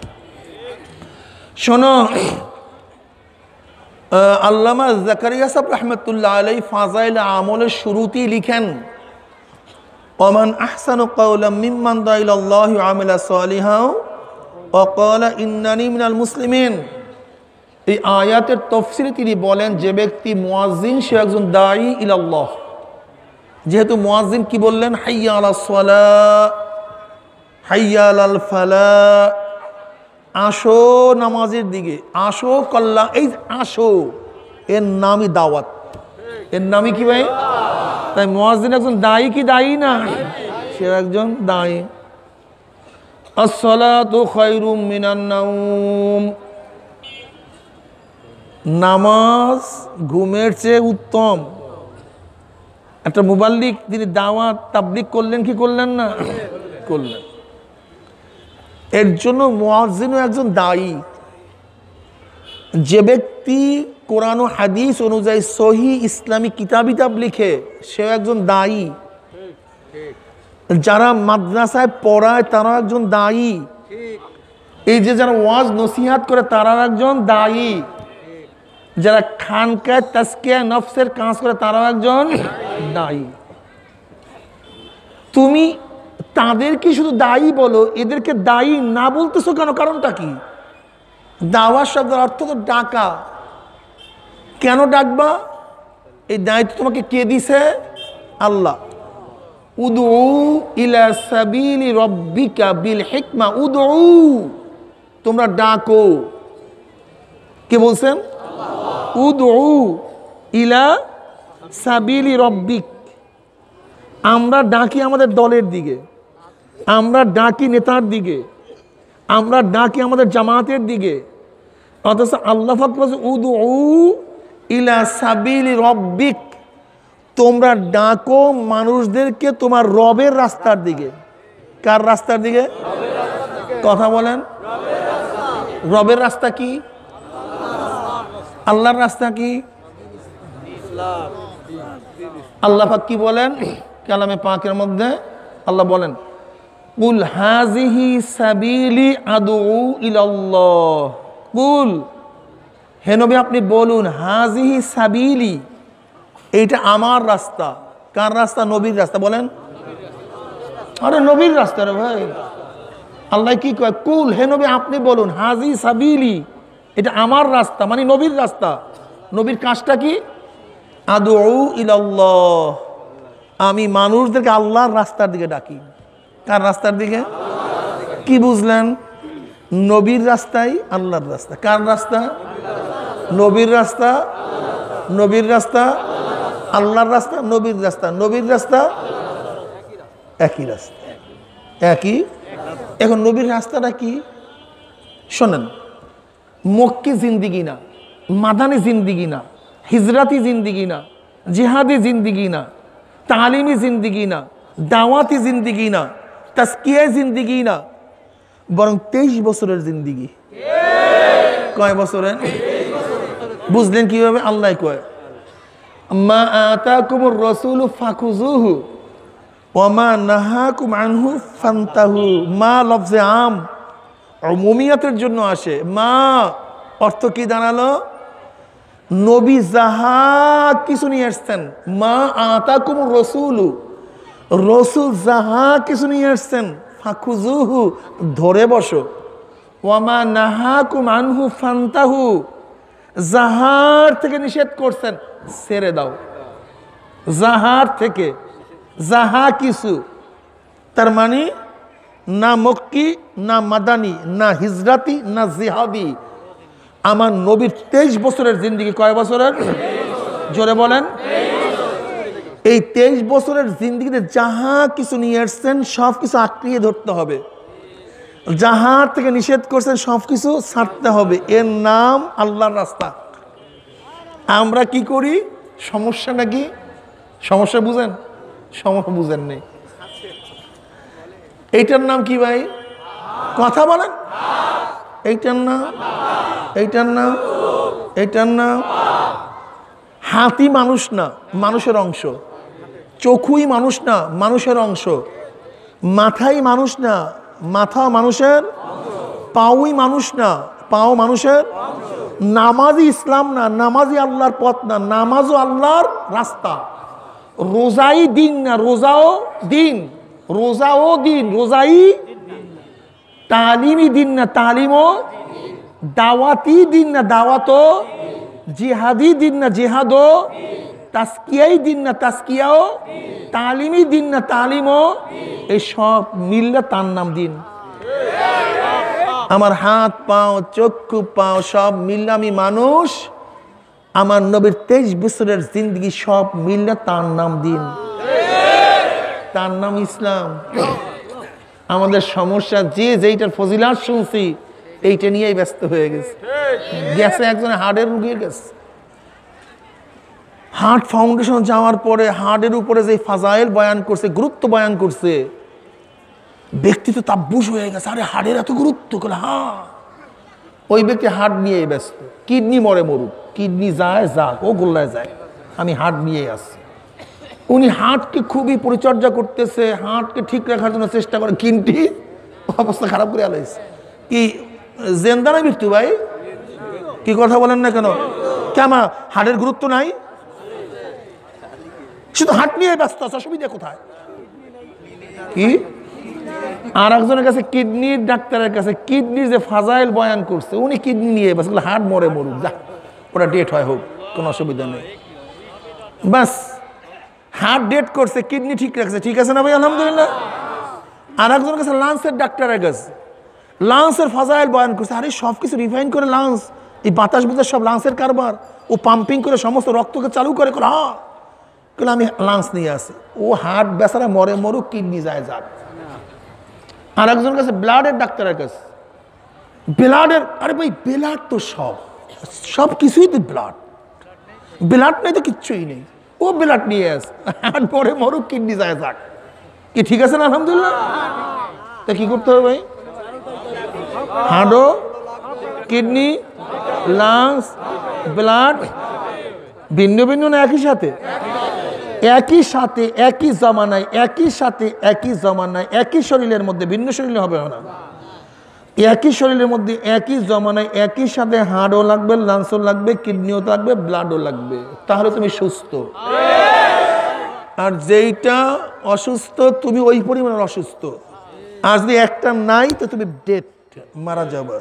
শোনো, আল্লামা জাকারিয়া সাহেব রাহমাতুল্লাহ আলাইহি ফাযাইল আমলের শুরুতেই লিখেন, ওমান আহসানু কাওলাম মিম্মান দা ইলাল্লাহি ওয়া আমিলা সালিহান ওয়া ক্বালা ইন্নানি মিনাল মুসলিমিন। এই আয়াতের তাফসীরে তিনি বলেন, যে ব্যক্তি মুয়াজ্জিন সে একজন দাঈ ইলাল্লাহ, যেহেতু মুয়াজ্জিন কি বললেন, হাইয়া আলাস সালাহ হাইয়া আলাল ফালাহ, আসো নামাজের দিকে, আসো কল্যাণ। এই আসো এর নামই দাওয়াত, এর নামই কি ভাই? তাই মুয়াজ্জিন একজন দায়ী কি দায়ী না? সে একজন দায়ী। আসসালাতু খায়রুম মিনান নাওম, নামাজ ঘুমের চেয়ে উত্তম। একটা মুবাল্লিগ তিনি দাওয়াত তাবলীগ করলেন কি করলেন না? করলেন। এর জন্য মুয়াজ্জিনও একজন দায়ী। যে ব্যক্তি কোরআন ও হাদিস অনুযায়ী সহি ইসলামী কিতাব লিখে, সেও একজন দায়ী। যারা মাদ্রাসায় পড়ায় তারাও একজন দায়ী। এই যে যারা ওয়াজ নসিহাত করে তারাও একজন দায়ী। যারা খানকায় তাজকিয়া নফসের কাজ করে তারাও একজন দায়ী। তুমি তাদেরকে শুধু দায়ী বলো, এদেরকে দায়ী না বলতেছো কেন? কারণটা কি? দাওয়াত শব্দের অর্থ তো ডাকা। কেন ডাকবা? এই দায়িত্ব তোমাকে কে দিছে? আল্লাহ। উদউ ইলা সাবিলি রাব্বিকা বিল হিকমা, উদউ, তোমরা ডাকো। কে বলছেন? উদউ ইলা সাবিলি রাব্বিক। আমরা ডাকি আমাদের দলের দিকে, আমরা ডাকি নেতার দিকে, আমরা ডাকি আমাদের জামাতের দিকে। অথচ আল্লাহ পাক বলেছে উদউ ইলা সাবিলি রাব্বিক, তোমরা ডাকো মানুষদেরকে তোমার রবের রাস্তার দিকে। কার রাস্তার দিকে? কথা বলেন। রবের রাস্তা কি? আল্লাহর রাস্তা কি? আল্লাহ পাক কি বলেন কালামে পাকের মধ্যে? আল্লাহ বলেন কুল হাজিহি সাবিলি আদউ ইলাল্লাহ, কুল, হে নবী আপনি বলুন, হাজিহি সাবিলি, এইটা আমার রাস্তা। কার রাস্তা? নবীর রাস্তা। বলেন। আরে নবীর রাস্তা রে ভাই। আল্লাহ কি কয়? কুল, হে নবী আপনি বলুন, হাজি সাবিলি, এটা আমার রাস্তা, মানে নবীর রাস্তা। নবীর কাজটা কি? আদউ ইলাল্লাহ, আমি মানুষদেরকে আল্লাহর রাস্তার দিকে ডাকি। কার রাস্তার দিকে? কি বুঝলেন? নবীর রাস্তাই আল্লাহর রাস্তা। কার রাস্তা? নবীর রাস্তা। নবীর রাস্তা আল্লাহর রাস্তা, নবীর রাস্তা, নবীর রাস্তা একই রাস্তা, একই। এখন নবীর রাস্তাটা কি? শোনেন, মক্কি জিন্দিগি না, মাদানী জিন্দিগি না, হিজরাতি জিন্দিগি না, জিহাদি জিন্দিগি না, তালিমি জিন্দিগি না, দাওয়াতি জিন্দিগি না, তাজকিয়া জিন্দিগি না, বরং 23 বছরের জিন্দিগি। কয় বছরের? বুঝলেন কিভাবে? আল্লাহ কয় মা আতাকুমুর রাসূলু ফাখুযুহু ওয়া মা নাহাকুম আনহু ফান্তাহু। মা লফজে আম, উমুমিয়াতের জন্য আসে। মা অর্থ কি দাঁড়ালো? নবী যাহা কিছু নিয়ে আসছেন, মা আতাকুমুর রাসূলু, রাসূল যাহা কিছু নিয়ে আসছেন, ফাখুযুহু, ধরে বসো, ওয়া মা নাহাকুম আনহু ফান্তাহু, যাহার থেকে নিষেধ করছেন ছেড়ে দাও। যাহার থেকে, যাহা কিছু, তার মানে না মক্কি, না মাদানি, না হিজরাতি, না জিহাদি। আমার নবীর 23 বছরের জিন্দিগি। কয় বছরের? জোরে বলেন। এই 23 বছরের জিন্দিগিতে যাহা কিছু নিয়ে আসছেন সব কিছু আঁকড়িয়ে ধরতে হবে, যাহার থেকে নিষেধ করছেন সব কিছু ছাড়তে হবে। এর নাম আল্লাহর রাস্তা। আমরা কি করি? সমস্যা নাকি? সমস্যা বুঝেন? সমস্যা বুঝেন নেই। এইটার নাম কি ভাই? কথা বলেন। এইটার নাম, এইটার নাম, এইটার নাম। হাতি মানুষ না, মানুষের অংশ। চোখুই মানুষ না, মানুষের অংশ। মাথাই মানুষ না, মাথা মানুষের। পাউই মানুষ না, পাও মানুষের। নামাজই ইসলাম না, নামাজই আল্লাহর পথ না, নামাজও আল্লাহর রাস্তা। রোজাই দিন না, রোজাও দিন, রোজাও দিন, রোজাই। তালিমই দিন না, তালিমও। দাওয়াতি দিন না, দাওয়াতও। জিহাদি দিন না, জিহাদও। তাসকিয়াই দিন না তাসকিয়াও, তালিমই দিন না তালিমও, এই সব মিললে তার নাম দিন। আমার হাত পাও চক্ষু পাও সব মিললে আমি মানুষ, আমার নবীর 23 বছরের জিন্দগি সব মিললে তার নাম দিন, তার নাম ইসলাম। আমাদের সমস্যা যে যেইটার ফজিলাত শুনছি এইটা নিয়েই ব্যস্ত হয়ে গেছে। গেছে একজনে হার্টের রুগীর গেছে, হার্ট ফাউন্ডেশন যাওয়ার পরে হার্টের উপরে যে ফাজাইল বয়ান করছে, গুরুত্ব বয়ান করছে, ব্যক্তি তো তাব্বুস হয়ে গেছে, আরে হার্টের এত গুরুত্ব করে। হ্যাঁ, ওই ব্যক্তি হার্ট নিয়ে ব্যস্ত, কিডনি মরে মরুক, কিডনি যায় যাক, ও গোল্লায় যায়, আমি হার্ট নিয়ে আসছি। উনি হার্টকে খুবই পরিচর্যা করতেছে, হার্টকে ঠিক রাখার জন্য চেষ্টা করে, কিন্তু অবস্থা খারাপ করে আলাইছে। কি জেন্দা না মৃত্যু ভাই? কি কথা বলেন না কেন? কেমন হার্টের গুরুত্ব নাই? শুধু হার্ট নিয়ে ব্যস্ত আছে, অসুবিধা কোথায়? কি আর একজনের কাছে কিডনির ডাক্তারের কাছে কিডনির যে ফাজাইল বয়ান করছে, উনি কিডনি নিয়ে ব্যস্ত, হার্ট মরে মরুক, যা ওটা ডেট হয় হোক, কোনো অসুবিধা নেই। বাস হার্ট ডেট করছে, কিডনি ঠিক রাখছে, ঠিক আছে না ভাই? আলহামদুলিল্লাহ। আর একজনের কাছে লাংসের ডাক্তারের কাছে লাংসের ফাজাইল বয়ান করছে, আরে সব কিছু রিফাইন করে লাংস, এই বাতাস বুতাস সব লাংসের কারবার, ও পাম্পিং করে সমস্ত রক্তকে চালু করে, হ্যাঁ আমি লাংস নিয়ে আসি। ও হার্ট বেচারা মরে মরুক, কিডনি যায় যাক। আর একজনের কাছে ব্লাডের ডাক্তারের কাছে ব্লাডের, আরে ভাই ব্লাড তো সব কিছুই তো ব্লাড, ব্লাড নেই তো কিচ্ছুই নেই, ও ব্লাড নিয়ে আস, হার্ট মরে মরুক, কিডনি যায় যাক। কি ঠিক আছে না? আলহামদুলিল্লাহ। তা কি করতে হবে ভাই? হার্টও, কিডনি, লাংস, ব্লাড ভিন্ন ভিন্ন না একই সাথে? একই সাথে একই জমানায়, একই সাথে একই জমানায়, একই শরীরের মধ্যে, ভিন্ন শরীরে হবে না। একই শরীরের মধ্যে একই জমানায় একই সাথে হাড়ও লাগবে, লাংসও লাগবে, কিডনিও লাগবে, ব্লাডও লাগবে, তাহলে তুমি সুস্থ। আর যেইটা অসুস্থ তুমি ওই পরিমাণের অসুস্থ, আর যদি একটা নাই তো তুমি ডেড, মারা যাবে।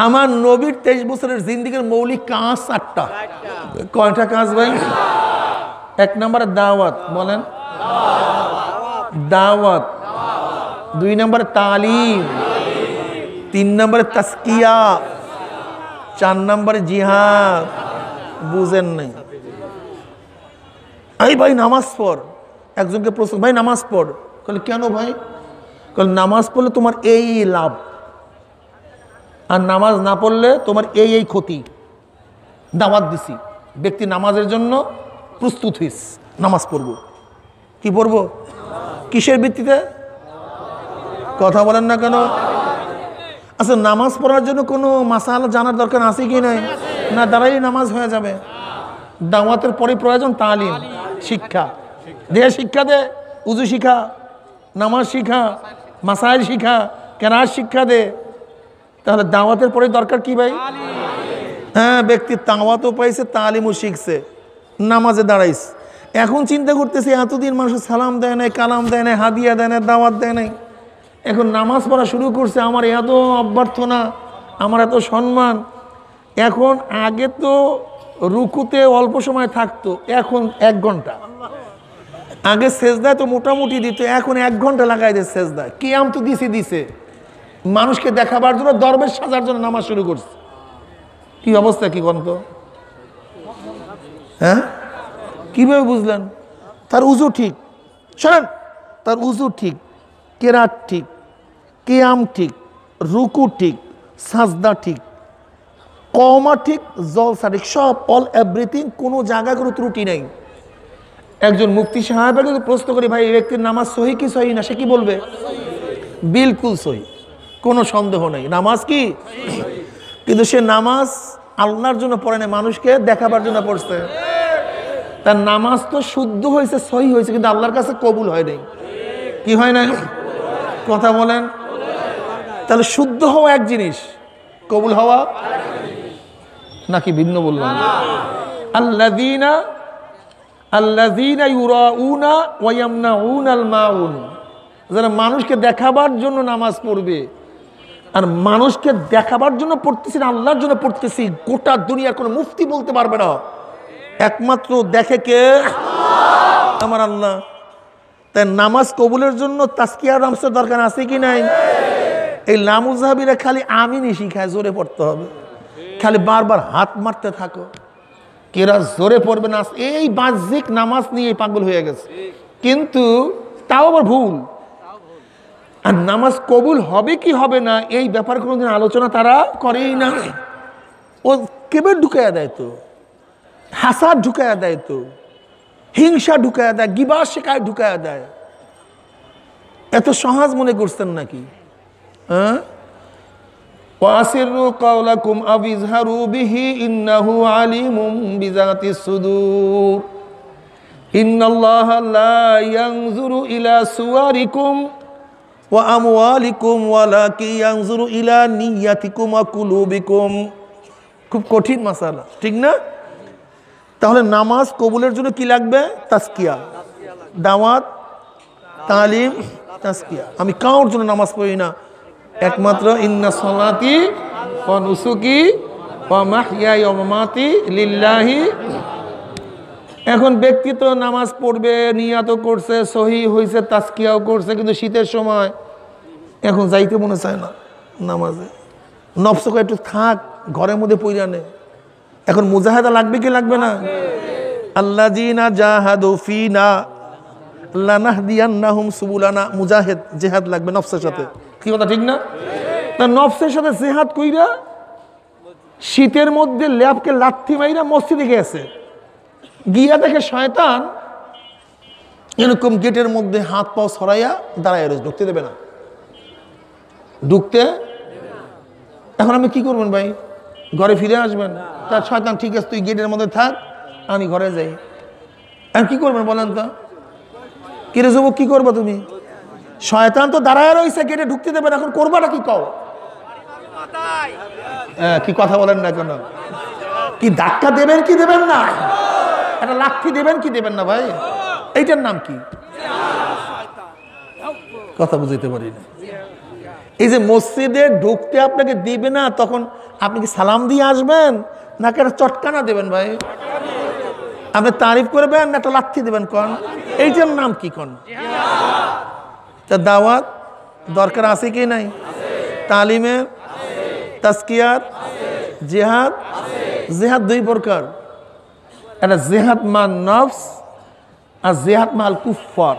আমার নবীর 23 বছরের জিন্দিগির মৌলিক কাজ 4টা। কয়টা কাজ ভাই? 1 নম্বরে দাওয়াত, বলেন দাওয়াত। 2 নম্বরে তালিম, 3 নম্বরে তাসকিয়া, 4 নম্বরে জিহাদ। বুঝেন নাই? এই ভাই নামাজ পড়, একজনকে প্রশ্ন, ভাই নামাজ পড়, বলে কেন ভাই? বলে নামাজ পড়লে তোমার এই লাভ, আর নামাজ না পড়লে তোমার এই ক্ষতি। দাওয়াত দিছি, ব্যক্তি নামাজের জন্য প্রস্তুত হইস, নামাজ পড়ব। কি পড়ব? কিসের ভিত্তিতে? কথা বলেন না কেন? আচ্ছা, নামাজ পড়ার জন্য কোনো মাসালা জানার দরকার আছে কি নাই? না, দাঁড়াই নামাজ হয়ে যাবে। দাওয়াতের পরে প্রয়োজন তালিম, শিক্ষা। দেহ শিক্ষা দে, উজু শিখা, নামাজ শিখা, মাসাইল শিখা, কেরাত শিক্ষা দে। তাহলে দাওয়াতের পরে দরকার কি ভাই? হ্যাঁ, ব্যক্তি দাওয়াতও পাইছে, তালিমও শিখছে, নামাজে দাঁড়াইছে। এখন চিন্তা করতেছে এতদিন মানুষ সালাম দেয় নাই, কালাম দেয় নাই, হাদিয়া দেয় নাই, দাওয়াত দেয় নাই, এখন নামাজ পড়া শুরু করছে, আমার এত অভ্যর্থনা, আমার এত সম্মান। এখন আগে তো রুকুতে অল্প সময় থাকতো, এখন 1 ঘন্টা। আগে সেজদায় তো মোটামুটি দিত, এখন 1 ঘন্টা লাগাই দেয় সেজদায়। কিয়াম তো দিছে মানুষকে দেখাবার জন্য, দরবেশ সাজার জন্য নামাজ শুরু করছে। কি অবস্থা, কি গন্ত? হ্যাঁ, কিভাবে বুঝলেন? তার উজু ঠিক, শোনেন, তার উজু ঠিক, কেরাত ঠিক, কিয়াম ঠিক, রুকু ঠিক, সাজদা ঠিক, কওমা ঠিক, জলসা ঠিক, সব অল এভরিথিং, কোনো জায়গায় কোনো ত্রুটি নেই। একজন মুফতি সাহেবকে যদি প্রশ্ন করি, ভাই এই ব্যক্তির নামাজ সহি কি সহি না, সে কি বলবে? বিলকুল সহি, কোনো সন্দেহ নেই, নামাজ কি। কিন্তু সে নামাজ আল্লাহর জন্য পড়ে না, মানুষকে দেখাবার জন্য পড়ছে। তার নামাজ তো শুদ্ধ হয়েছে, সহি হয়েছে, কিন্তু আল্লাহর কাছে কবুল হয় নাই। কি হয় না? কথা বলেন। তাহলে শুদ্ধ হওয়া এক জিনিস, কবুল হওয়া নাকি ভিন্ন বললাম? আল্লাযীনা ইউরাউনা ওয়া ইয়ামনাউনাল মাউন, যারা মানুষকে দেখাবার জন্য নামাজ পড়বে, আর মানুষকে দেখাবার জন্য পড়তেছি না, আল্লাহর জন্য পড়তেছি, গোটা দুনিয়ার কোনো মুফতি বলতে পারবে না একমাত্র দেখে কে? আমার আল্লাহ। তাই নামাজ কবুলের জন্য তাসকিয়া নামসের দরকার আছে কি নাই? এই লামুজাহাবিরা খালি আমিনই শিখায়, জোরে পড়তে হবে, খালি বারবার হাত মারতে থাকো, কেরা জোরে পড়বে না, এই বাহ্যিক নামাজ নিয়ে পাগল হয়ে গেছে। কিন্তু তাও আবার ভুল। আর নামাজ কবুল হবে কি হবে না এই ব্যাপারে কোনোদিন আলোচনা তারা করেই না। ও কেবল ঢুকাইয়া দেয় তো, হাসাদ ঢুকাইয়া দেয় তো, হিংসা ঢুকাইয়া দেয়, গিবা শেখায় ঢুকাইয়া দেয়। এত সহজ মনে করছেন নাকি? হ্যাঁ, ওয়াসিরু কাওলাকুম আও ইজহারু বিহি ইন্নাহু আলিমুম বিযাতিস সুদূর ইন্নাল্লাহা লা ইয়ানজুরু ইলা সুওয়ারিকুম ওয়া আমওয়ালিকুম ওয়ালাকিন ইয়ানজুরু ইলা নিয়াতিকুম ওয়া কুলুবিকুম। খুব কঠিন মাসালা, ঠিক না? তাহলে নামাজ কবুলের জন্য কি লাগবে? তাসকিয়া, দাওয়াত, তালিম, তাসকিয়া। আমি কারোর জন্য নামাজ পড়ি না, একমাত্র ইন্না সলাতি ওয়া নুসুকি ওয়া মাহইয়ায়া ওয়া মামাতি লিল্লাহি। এখন ব্যক্তি তো নামাজ পড়বে, নিয়াতও করছে, সহি হয়েছে, তাসকিয়াও করছে, কিন্তু শীতের সময় এখন যাইতে মনে চায় না নামাজে। নফসকে একটু থাক, ঘরের মধ্যে পইরা নে। এখন মুজাহিদা লাগবে কি লাগবে না? আল্লাযীনা জাহাদু ফিনা লানাহদিয়ান্নাহুম সুবুলানা। মুজাহিদ, জিহাদ লাগবে নফসের সাথে। কি কথা ঠিক না? তা নফসের সাথে জিহাদ কইরা শীতের মধ্যে ল্যাবকে লাথি মাইরা মসজিদে গেছে, গিয়া দেখে শয়তান এরকম গেটের মধ্যে হাত পাও ছড়াইয়া দাঁড়ায় রয়েছে, ঢুকতে দেবে না, ঢুকতে। এখন আমি কি করবেন ভাই? ঘরে ফিরে আসবেন? তার শয়তান ঠিক আছে, তুই গেটের মধ্যে থাক, আমি ঘরে যাই। আর কি করবেন বলেন তো? কিরে যুবক, কি করবো তুমি? শয়তান তো দাঁড়ায় রয়েছে, গেটে ঢুকতে দেবে না, এখন করবাটা কি? কও কি কথা বলেন না কেন? কি ধাক্কা দেবেন কি দেবেন না? একটা লাঠি দেবেন কি দেবেন না ভাই? এইটার নাম কি? কথা বুঝাইতে পারি না। এই যে মসজিদে ঢুকতে আপনাকে দিবে না, তখন আপনি কি সালাম দিয়ে আসবেন নাকি একটা চটকানা দেবেন ভাই? আপনি তারিফ করবেন না একটা লাঠি দেবেন? কোন এইটার নাম কি? কোন তা দাওয়াত দরকার আছে কি নাই? তালিমের, তাসকিয়ার, জিহাদ। জিহাদ দুই প্রকার, একটা জিহাদ মান নফস আর জিহাদ মাল কুফফার।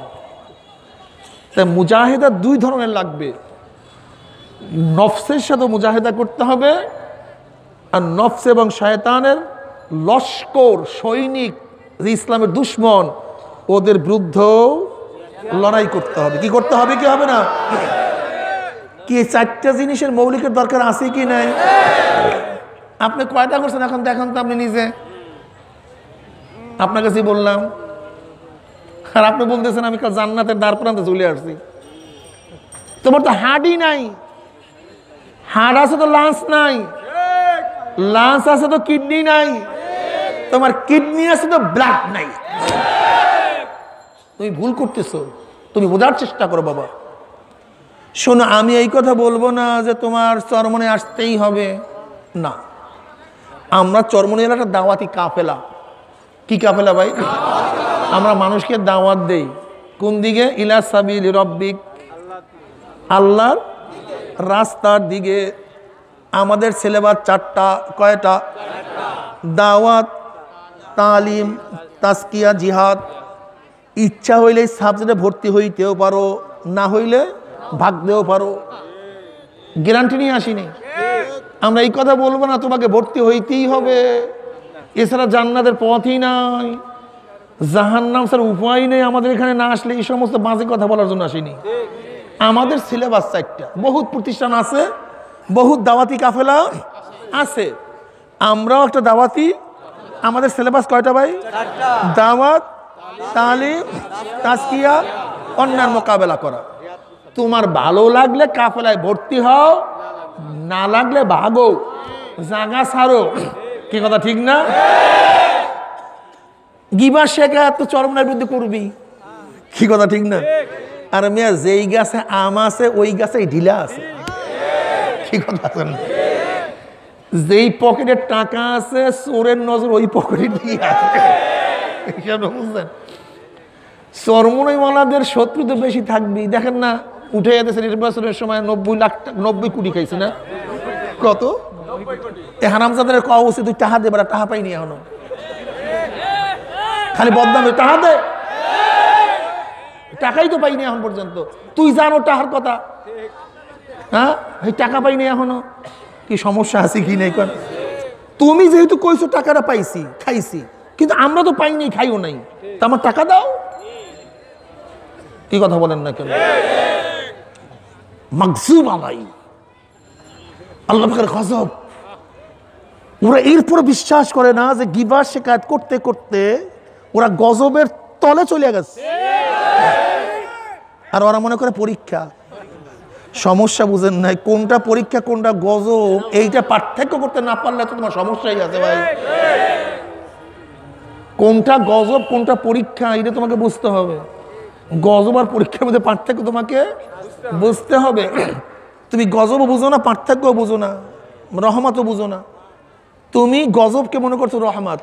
তাই মুজাহিদা দুই ধরনের লাগবে। নফসের সাথে মুজাহিদা করতে হবে, আর নফস এবং শয়তানের লস্কর, সৈনিক, ইসলামের দুশ্মন, ওদের বিরুদ্ধে লড়াই করতে হবে। কি করতে হবে? কি হবে না? কি চারটা জিনিসের মৌলিকের দরকার আছে কি নাই? আপনি কয়টা করছেন এখন দেখেন তো আপনি নিজে। আপনার কাছেই বললাম, আর আপনি বলতেছেন আমি কাল জান্নাতের দ্বার প্রান্তে চলে আসছি। তোমার তো হাড়ই নাই, হাড় আছে তো লাঞ্চ নাই, লাঞ্চ আছে তো কিডনি নাই, তোমার কিডনি আছে তো ব্লাড নাই। তুমি ভুল করতেছো, তুমি বোঝার চেষ্টা করো বাবা। শোনো, আমি এই কথা বলবো না যে তোমার চরমনে আসতেই হবে না। আমরা চরমনে একটা দাওয়াতি কাফেলা। কি কাফেলা ভাই? আমরা মানুষকে দাওয়াত দেই কোন দিকে? ইলা সাবিল রব্বিক, আল্লাহর রাস্তার দিকে। আমাদের সিলেবাস চারটা। কয়টা? দাওয়াত, তালিম, তাসকিয়া, জিহাদ। ইচ্ছা হইলে সাবজেক্টে ভর্তি হইতেও পারো, না হইলে ভাগতেও পারো, গ্যারান্টি নিয়ে আসিনি। আমরা এই কথা বলবো না তোমাকে ভর্তি হইতেই হবে, এছাড়া জান্নাতের পথই নাই, জাহান্নাম ছাড়া উপায় নেই। আমাদের এখানে না আসলে এই সমস্ত বাজে কথা বলার জন্য আসিনি। আমাদের সিলেবাস চারটা। বহুত প্রতিষ্ঠান আছে, বহুত দাওয়াতি কাফেলা আছে, আমরাও একটা দাওয়াতি। আমাদের সিলেবাস কয়টা ভাই? দাওয়াত, তালিম, তাসকিয়া, অন্যান্য মোকাবেলা করা। তোমার ভালো লাগলে কাফেলায় ভর্তি হও, না লাগলে ভাগো, জাগা ছাড়ো। কি কথা ঠিক না? গিবা শেখা তো চরমনার বিরুদ্ধে করবি। কি কথা ঠিক না? আর মিয়া যেই গাছে আম আছে ওই গাছে ঢিলা আছে। কি কথা? যেই পকেটে টাকা আছে চোরের নজর ওই পকেটে দিয়ে আছে। বুঝলেন, চরমনাইওয়ালাদের শত্রু তো বেশি থাকবি। দেখেন না, উঠে যেতেছে নির্বাচনের সময় 90 কোটি খাইছে না? কত? হারামজাদের কওয়া উচিত তুই টাকা দে, বেড়া টাকা পাইনি এখনো, খালি বদনাম টাকা দে, টাকাই তো পাইনি এখন পর্যন্ত। তুই জানো টাকার কথা, হ্যাঁ এই টাকা পাইনি এখনো, কি সমস্যা আছে কি নাই? তুমি যেহেতু কইছো টাকাটা পাইছি খাইছি, কিন্তু আমরা তো পাইনি খাইও নাই, তা আমার টাকা দাও। কি কথা বলেন না কেন? মাগজুব আলাই, আল্লাহ পাকের গজব। ওরা এরপরে বিশ্বাস করে না যে গিবা শিকায়ত করতে করতে ওরা গজবের তলে চলে গেছে। আর ওরা মনে করে পরীক্ষা। সমস্যা বুঝেন নাই, কোনটা পরীক্ষা কোনটা গজব এইটা পার্থক্য করতে না পারলে তো তোমার সমস্যাই আছে ভাই। কোনটা গজব কোনটা পরীক্ষা এটা তোমাকে বুঝতে হবে। গজব আর পরীক্ষার মধ্যে পার্থক্য তোমাকে বুঝতে হবে। তুমি গজবও বুঝো না, পার্থক্য বুঝো না, রহমতও বুঝো না। তুমি গজবকে মনে করছো রহমত,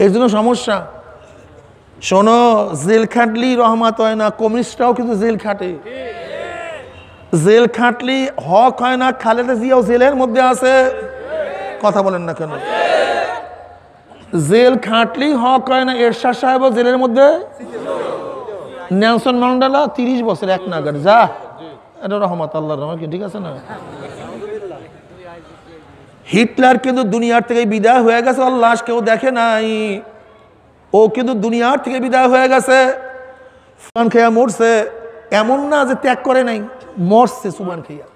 এর জন্য সমস্যা। শোনো, জেল খাটলি রহমত হয় না, কমিউনিস্টরাও কিন্তু জেল খাটে। জেল খাটলি হক হয় না, খালেদা জিয়াও জেলের মধ্যে আছে। কথা বলেন না কেন? জেল খাটলি হক হয় না, এরশাদ সাহেবও জেলের মধ্যে। নেলসন ম্যান্ডেলা 30 বছর এক নাগার, যা এটা রহমত, আল্লাহর রহমত, ঠিক আছে না? হিটলার কিন্তু দুনিয়ার থেকে বিদায় হয়ে গেছে, আল্লাহ কেউ দেখে নাই, ও কিন্তু দুনিয়ার থেকে বিদায় হয়ে গেছে। সুবান খেয়া মরছে, এমন না যে ত্যাগ করে নাই, মরছে সুবান খেয়া।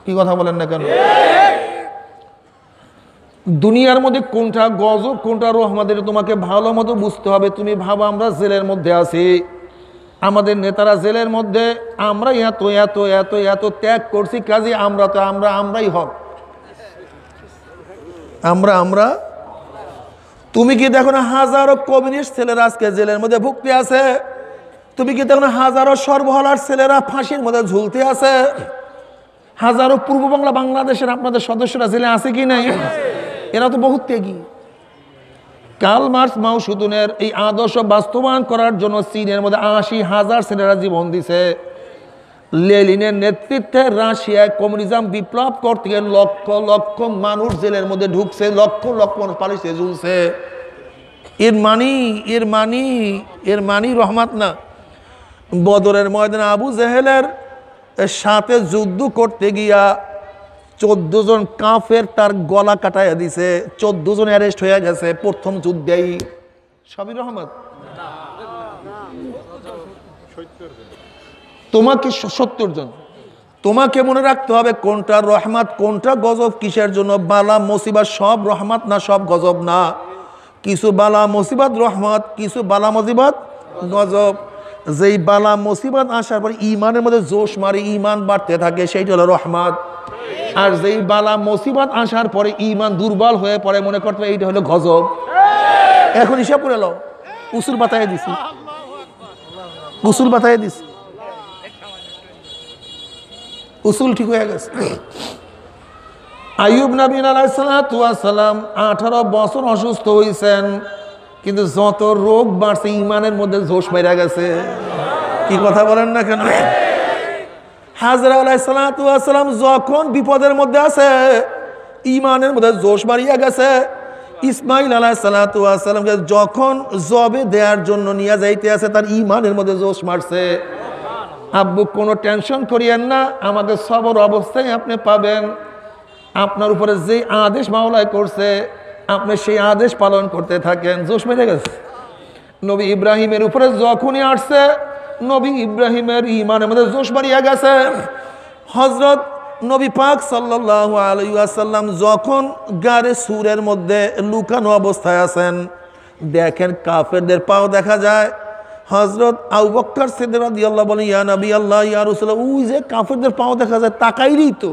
কি কথা বলেন না কেন? দুনিয়ার মধ্যে কোনটা গজব কোনটা রহমতের তোমাকে ভালো মতো বুঝতে হবে। তুমি ভাবো আমরা জেলের মধ্যে আছি, আমাদের নেতারা জেলের মধ্যে, আমরা এত এত এত এত ত্যাগ করছি, কাজে আমরাই হক, আমরা। তুমি কি দেখো না হাজারো কমিউনিস্ট ছেলেরা আজকে জেলের মধ্যে ভুগতে আছে? তুমি কি দেখো না হাজারো সর্বহারার ছেলেরা ফাঁসির মধ্যে ঝুলতে আছে? হাজারো পূর্ব বাংলা বাংলাদেশের আপনাদের সদস্যরা জেলে আছে কি নাই? এরা তো বহুত ত্যাগী। কার্ল মার্কস মাও সুতুনের এই আদর্শ বাস্তবায়ন করার জন্য চীনের মধ্যে 80,000 ছেলেরা জীবন দিছে। লেনিনের নেতৃত্বে রাশিয়ায় কমিউনিজম বিপ্লব করতে গিয়ে লক্ষ লক্ষ মানুষ জেলের মধ্যে ঢুকছে, লক্ষ লক্ষ মানুষ পালিশে ঝুলছে। এর মানি রহমত না। বদরের ময়দানে আবু জেহেলের সাথে যুদ্ধ করতে গিয়া 14 জন কাফের তার গলা কাটাইয়া দিছে, 14 জন অ্যারেস্ট হয়ে গেছে প্রথম যুদ্ধেই। সবই রহমত? তোমাকে 70 জন। তোমাকে মনে রাখতে হবে কোনটা রহমত কোনটা গজব, কিসের জন্য। বালা মুসিবত সব রহমত না, সব গজব না। কিছু বালা মুসিবত রহমত, কিছু বালা মুসিবত গজব। যেই বালা মুসিবত আসার পর ইমানের মধ্যে জোশ মারে, ইমান বাড়তে থাকে, সেইটা হলো রহমত। আর যেই বালা মুসিবত আসার পরে ইমান দুর্বল হয়ে পড়ে, মনে করতে এইটা হলো গজব। এখন হিসাব করে নাও, উসুল বাতায় দিছি, উসুল বাতায় দিছি, উসুল ঠিক হয়ে গেছে। আইয়ুব নবী আলাইহিস সালাতু ওয়াস সালাম 18 বছর অসুস্থ হয়েছেন, কিন্তু যত রোগ বাড়ছে ইমানের মধ্যে জোশ মাইরা গেছে। কি কথা বলেন না কেন? হাজরা আলাইহিস সালাতু ওয়াস সালাম যখন বিপদের মধ্যে আছে ইমানের মধ্যে জোশ বাড়িয়া গেছে। ইসমাইল আলাইহিস সালাতু ওয়াস সালামকে যখন জবে দেওয়ার জন্য নিয়ে যাইতে আছে তার ইমানের মধ্যে জোশ মারছে। আব্বু কোনো টেনশন করিয়েন না, আমাকে সবর অবস্থায় আপনি পাবেন। আপনার উপরে যে আদেশ মাওলায় করছে আপনি সেই আদেশ পালন করতে থাকেন। জোশ মেরে গেছে। নবী ইব্রাহিমের উপরে যখনই আসছে নবী ইব্রাহিমের ইমানের মধ্যে জোশ বাড়িয়া গেছে। হযরত নবী পাক সাল্লাল্লাহু আলাইহি ওয়াসাল্লাম যখন গারে সুরের মধ্যে লুকানো অবস্থায় আছেন, দেখেন কাফেরদের পাও দেখা যায়। হযরত আবু বকর সিদ্দিক রাদিয়াল্লাহু বলেন, ইয়া নবী আল্লাহ, ইয়া রাসূলুল্লাহ, ওই যে কাফেরদের পাও দেখা যায়, তাকাইলেই তো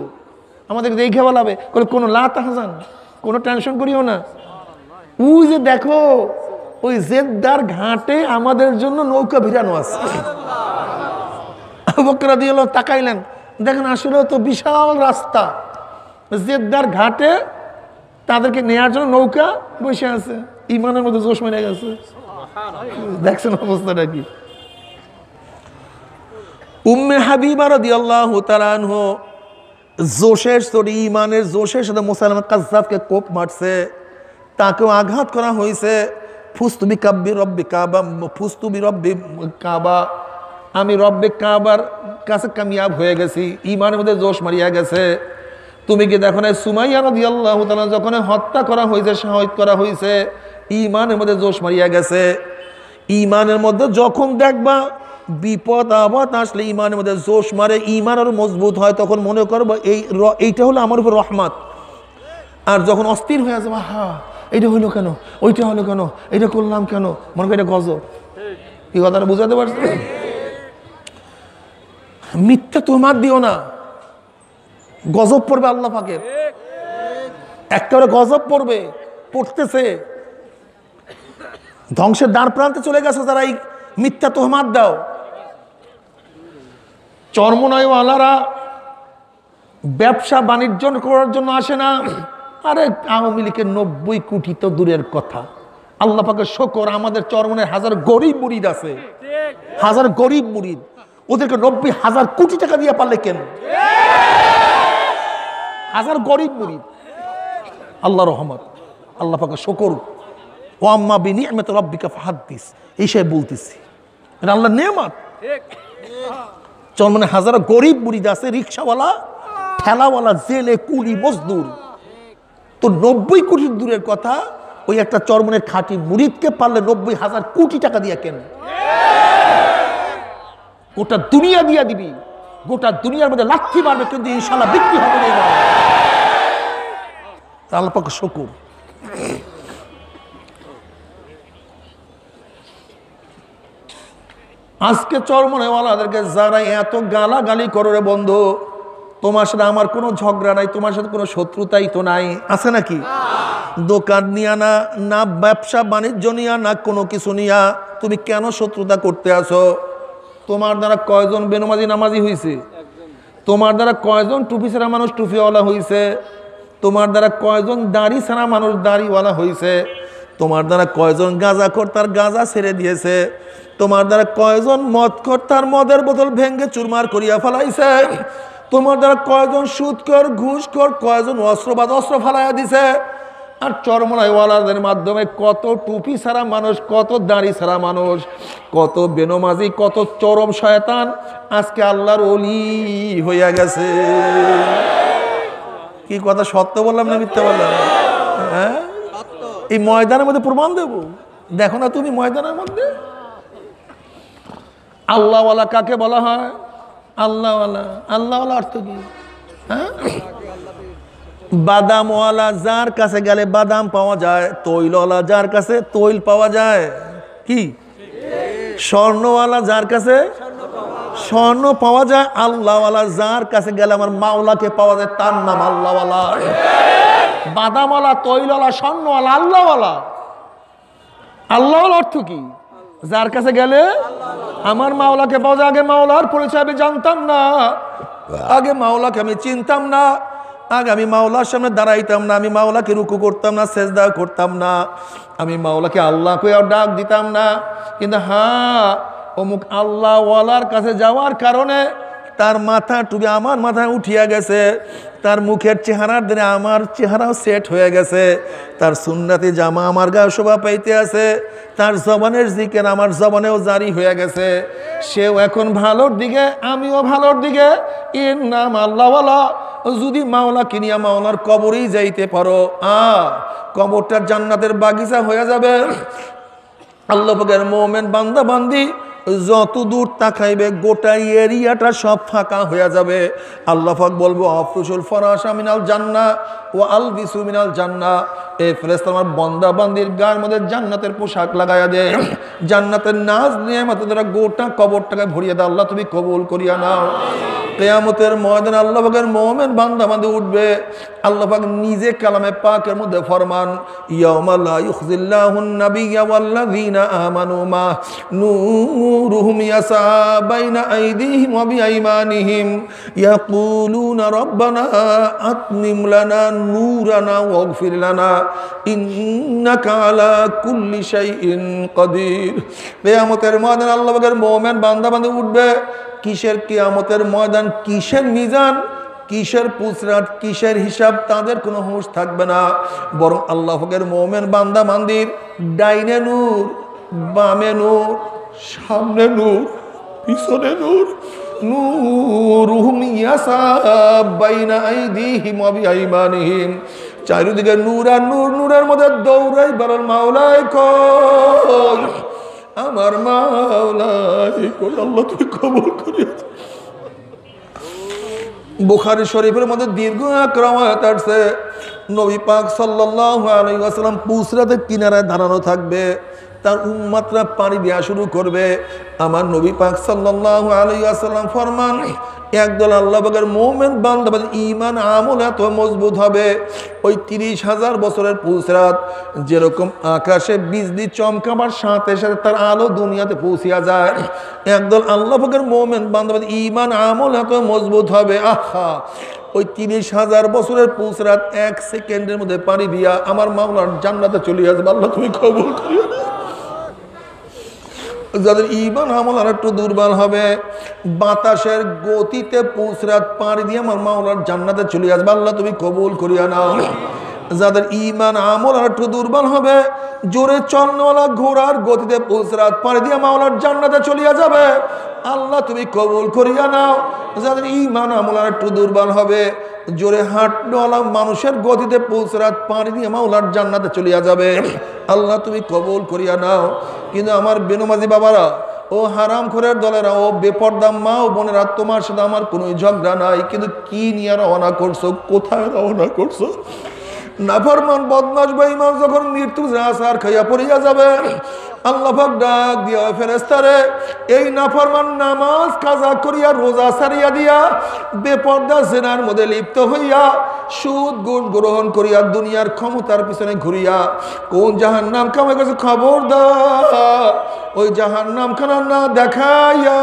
আমাদেরকে দেখে বলাবে, কোনো লা তাহজান, কোনো টেনশন করিও না। ওই যে দেখো ওই জেদ্দার ঘাটে আমাদের জন্য নৌকা ভিড়ানো আছে। আবু বকর রাদিয়াল্লাহু তাকাইলেন, দেখেন আসলে তো বিশাল রাস্তা, জেদ্দার ঘাটে তাদেরকে নেয়ার জন্য নৌকা বসে আছে, ইমানের মধ্যে জোশ মেরে গেছে। দেখছেন অবস্থাটা কি? উম্মে হাবিবা রাদিয়াল্লাহু তাআলা আনহা জোশের সাথে, ইমানের জোশের সাথে মুসাইলামা কাজ্জাবকে কোপ মারছে, তাকেও আঘাত করা হয়েছে। ফুস্তু বিকাব্বি রব্বি কাবা, ফুস্তু বিরব্বি কাবা, আমি রব্বে কাবার কাছে কামিয়াব হয়ে গেছি, ইমানের মধ্যে জোশ মারিয়া গেছে। তুমি কি দেখো না সুমাইয়া রাদিয়াল্লাহু তাআলা যখন হত্যা করা হয়েছে, শহীদ করা হয়েছে, ইমানের মধ্যে জোশ মারিয়া গেছে। ইমানের মধ্যে যখন দেখবা বিপদ আপদ আসলে ইমানের মধ্যে জোশ মারে, ইমান আরো মজবুত হয়, তখন মনে করবো এইটা হলো আমার উপর রহমত। আর যখন অস্থির হয়ে যাবে, হা এটা হইলো কেন, ওইটা হলো কেন, এটা করলাম কেন, মনে করি এটা গজব। কি কথাটা বুঝাতে পারছি? মিথ্যা তোমার দিও না, গজব পড়বে আল্লাহ পাকের, একেবারে গজব পড়বে, পড়তেছে। ধ্বংসের দ্বার প্রান্তে চলে গেছে যারা এই মিথ্যা তোহমাত দাও। চরমনাইওয়ালারা ব্যবসা বাণিজ্য করার জন্য আসে না। আরে আওয়ামী লীগের 90 কোটি তো দূরের কথা, আল্লাহ পাকের শুকর আমাদের চরমনের হাজার গরিব মুরিদ আছে, হাজার গরিব মুরিদ, ওদেরকে 90,000 কোটি টাকা দিয়ে পারলে কেন? হাজার গরিব মুরিদ, আল্লাহ রহমত, আল্লাহ পাকের শুকর। ও আম্মা বিনিআমাতি রাব্বিকা ফাহাদ্দিস, এই সে বলতেছি, এটা আল্লাহর নেয়ামত। চরমনে হাজার গরিব মুরিদ আছে, রিক্সাওয়ালা, ঠেলাওয়ালা, জেলে, কুলি, মজদুর। তো 90 কোটি দূরের কথা, ওই একটা চরমনের খাঁটি মুরিদকে পারলে 90,000 কোটি টাকা দিয়ে কেন? গোটা দুনিয়া দিয়া দিবি, গোটা দুনিয়ার মধ্যে লাঠি মারবে, কিন্তু ইনশাআল্লাহ বিক্রি হবে না। আল্লাহ পাকের শুকর। আজকে চরমনেওয়ালাদেরকে যারা এত গালাগালি করে, রে বন্ধু, তোমার সাথে আমার কোনো ঝগড়া নাই, তোমার সাথে কোনো শত্রুতাই তো নাই, আছে নাকি? দোকান নিয়া না, না ব্যবসা বাণিজ্য নিয়া, না কোনো কিছু নিয়া তুমি কেন শত্রুতা করতে আসো? তোমার দ্বারা কয়জন বেনমাজি নামাজি হয়েছে? তোমার দ্বারা কয়জন টুপি ছাড়া মানুষ টুপিওয়ালা হয়েছে? তোমার দ্বারা কয়জন দাড়ি ছাড়া মানুষ দাড়িওয়ালা হয়েছে? তোমার দ্বারা কয়জন গাঁজাখোর তার গাঁজা ছেড়ে দিয়েছে? তোমার দ্বারা কয়জন মদখোর তার মদের বোতল ভেঙ্গে চুরমার করিয়া ফেলাইছে? তোমার দ্বারা কয়জন সুদখোর, ঘুষখোর, কয়জন অস্ত্রবাদ অস্ত্র ফেলাইয়া দিছে? আর চরমনাইওয়ালাদের মাধ্যমে কত টুপি ছাড়া মানুষ, কত দাড়ি ছাড়া মানুষ, কত বেনমাজি, কত চরম শয়তান আজকে আল্লাহর ওলি হইয়া গেছে। কি কথা সত্য বললাম না মিথ্যা বললাম? হ্যাঁ, এই ময়দানের মধ্যে প্রমাণ দেব, দেখো না তুমি ময়দানের মধ্যে। আল্লাহওয়ালা কাকে বলা হয়? আল্লাহওয়ালা। আল্লাহওয়ালা অর্থ কি? হ্যাঁ, বাদামওয়ালা যার কাছে গেলে বাদাম পাওয়া যায়, তৈলওয়ালা যার কাছে তৈল পাওয়া যায়, কি স্বর্ণওয়ালা যার কাছে স্বর্ণ পাওয়া যায়, আল্লাহওয়ালা যার কাছে গেলে আমার মাওলাকে পাওয়া যায়, তার নাম আল্লাহওয়ালা। বাদামওয়ালা, তৈলওয়ালা, স্বর্ণওয়ালা, আল্লাহওয়ালা। আল্লাহওয়ালা অর্থ কি? যার কাছে গেলে আমার মাওলাকে পাওয়া যায়। আগে মাওলার পরিচয় আমি জানতাম না, আগে মাওলাকে আমি চিনতাম না, আগে আমি মাওলার সামনে দাঁড়াইতাম না, আমি মাওলাকে রুকু করতাম না, সেজদা করতাম না, আমি মাওলাকে আল্লাহ কইয়া ডাক দিতাম না। কিন্তু হ্যাঁ, অমুক আল্লাহওয়ালার কাছে যাওয়ার কারণে তার মাথা টুপি আমার মাথায় উঠিয়া গেছে, তার মুখের চেহারার দিনে আমার চেহারাও সেট হয়ে গেছে, তার সুন্নতি জামা আমার গায়ে শোভা পাইতে আছে, তার জবানের জিকির আমার জবানেও জারি হয়ে গেছে, সেও এখন ভালোর দিকে, আমিও ভালোর দিকে। এর নাম আল্লাহওয়ালা। যদি মাওলা কিনিয়া মাওলার কবরেই যাইতে পারো, কবরটা জান্নাতের বাগিচা হয়ে যাবে। আল্লাহ পাকের মুমিন বান্দা বান্দি যত দূর তাকাইবে গোটা এরিয়াটা সব ফাঁকা হয়ে যাবে। আল্লাহ পাক বলবো, আফরুশুল ফরাশা মিনাল জান্নাহ ওয়া আলবিসু মিনাল জান্নাহ, এই ফেরেশতা আমার বান্দা বান্দির গায়ের মধ্যে জান্নাতের পোশাক লাগাইয়া দে, জান্নাতের নাজ নিয়ামত দ্বারা গোটা কবরটাকে ভরিয়ে দাও। আল্লাহ তুমি কবুল করিয়া নাও। কিয়ামতের ময়দানে আল্লাহ পাকের মুমিন বান্দা বান্দী উঠবে। আল্লাহ পাক নিজে কালামে পাকের মধ্যে ফরমান, ইয়াউমা লা ইউখজিল্লাহুন নাবিয়্যা ওয়াল্লাযীনা আমানু মা নূরুহুম ইয়াসা বাইনা আইদিহিম ওয়া বিআইমানিহিম ইয়াকুলুনা রাব্বানা আতমিম লানা নূরানা ওয়াগফির লানা ইন্নাকা আলা কুল্লি শাইইন কাদির। কিয়ামতের ময়দানে আল্লাহ পাকের মুমিন বান্দা বান্দী উঠবে। কিসের কিয়ামতের ময়দান, কিসের মিজান, কিসের পুসরাত, কিসের হিসাব, তাদের কোনো হুঁশ থাকবে না। বরং আল্লাহ পাকের মুমিন বান্দা বান্দির ডাইনে নূর, বামে নূর, সামনে নূর, পিছনে নূর, নূরুহুম ইয়াসা বাইনা আইদিহিম ওয়া বিআইমানিহিম, চারিদিকে নূর আর নূর। নূরের মধ্যে দৌড়াই বলেন মাওলাই কই, আমার মাওলাই কই, আল্লাহ তুমি কবুল করিও। বুখারী শরীফের মধ্যে দীর্ঘ এক রওয়ায়াত আছে, নবী পাক সাল্লাল্লাহু আলাইহি ওয়াসাল্লাম পুসরাতের কিনারায় দাঁড়ানো থাকবে, তার উম্মতরা পানি দেওয়া শুরু করবে। আমার নবী পাক সাল্লাল্লাহু আলাইহি ওয়াসাল্লাম ফরমান, একদল আল্লাহ পাকের মুমিন বান্দা বান্দী ঈমান আমল এত মজবুত হবে, ওই ৩০,০০০ বছরের পুসরাত যেরকম আকাশে বিজলি চমকাবার সাথে সাথে তার আলো দুনিয়াতে পৌঁছিয়া যায়, একদল আল্লাহ পাকের মুমিন বান্দা বান্দী ঈমান আমল এত মজবুত হবে, আহা ওই ৩০,০০০ বছরের পুসরাত ১ সেকেন্ডের মধ্যে পানি দিয়া আমার মাওলার জান্নাতে চলে আসবে। আল্লাহ তুমি কবুল করিও। যাদের ঈমান আমল আর একটু দুর্বল হবে, বাতাসের গতিতে পুসরাত পাড়ি দিয়ে আমার মাওলার জান্নাতে চলে আসবে। আল্লাহ তুমি কবুল করিয়া নাও। যাদের ঈমান আমল আর একটু দুর্বল হবে, জোরে চলনেওয়ালা ঘোড়ার গতিতে পুসরাত পাড়ি দিয়ে মাওলার জান্নাতে চলিয়া যাবে। আল্লাহ তুমি কবুল করিয়া নাও। যাদের ঈমান আমল আর একটু দুর্বল হবে, জোরে হাঁটনেওয়ালা মানুষের গতিতে পুসরাত পাড়ি দিয়ে মাওলার জান্নাতে চলিয়া যাবে। আল্লাহ তুমি কবুল করিয়া নাও। কিন্তু আমার বেনমাজি বাবারা, ও হারাম খোরের দলেরা, ও বেপর্দা মা ও বোনেরা, তোমার সাথে আমার কোনো ঝগড়া নাই, কিন্তু কি নিয়ে রওনা করছো, কোথায় রওনা করছো? নাফরমান বদমাশ বেঈমান যখন মৃত্যু আসার খাইয়া পড়িয়া যাবে, আল্লাহ পাক ডাক দিয়া ফেরেশতারে, এই নাফরমান নামাজ কাজা করিয়া রোজা সারিয়া দিয়া বেপর্দা জিনার মধ্যে লিপ্ত হইয়া সুদ গুণ গ্রহণ করিয়া দুনিয়ার ক্ষমতার পিছনে ঘুরিয়া কোন জাহান্নাম কামে গেছে খবরদার, ওই জাহান্নাম খানা না দেখাইয়া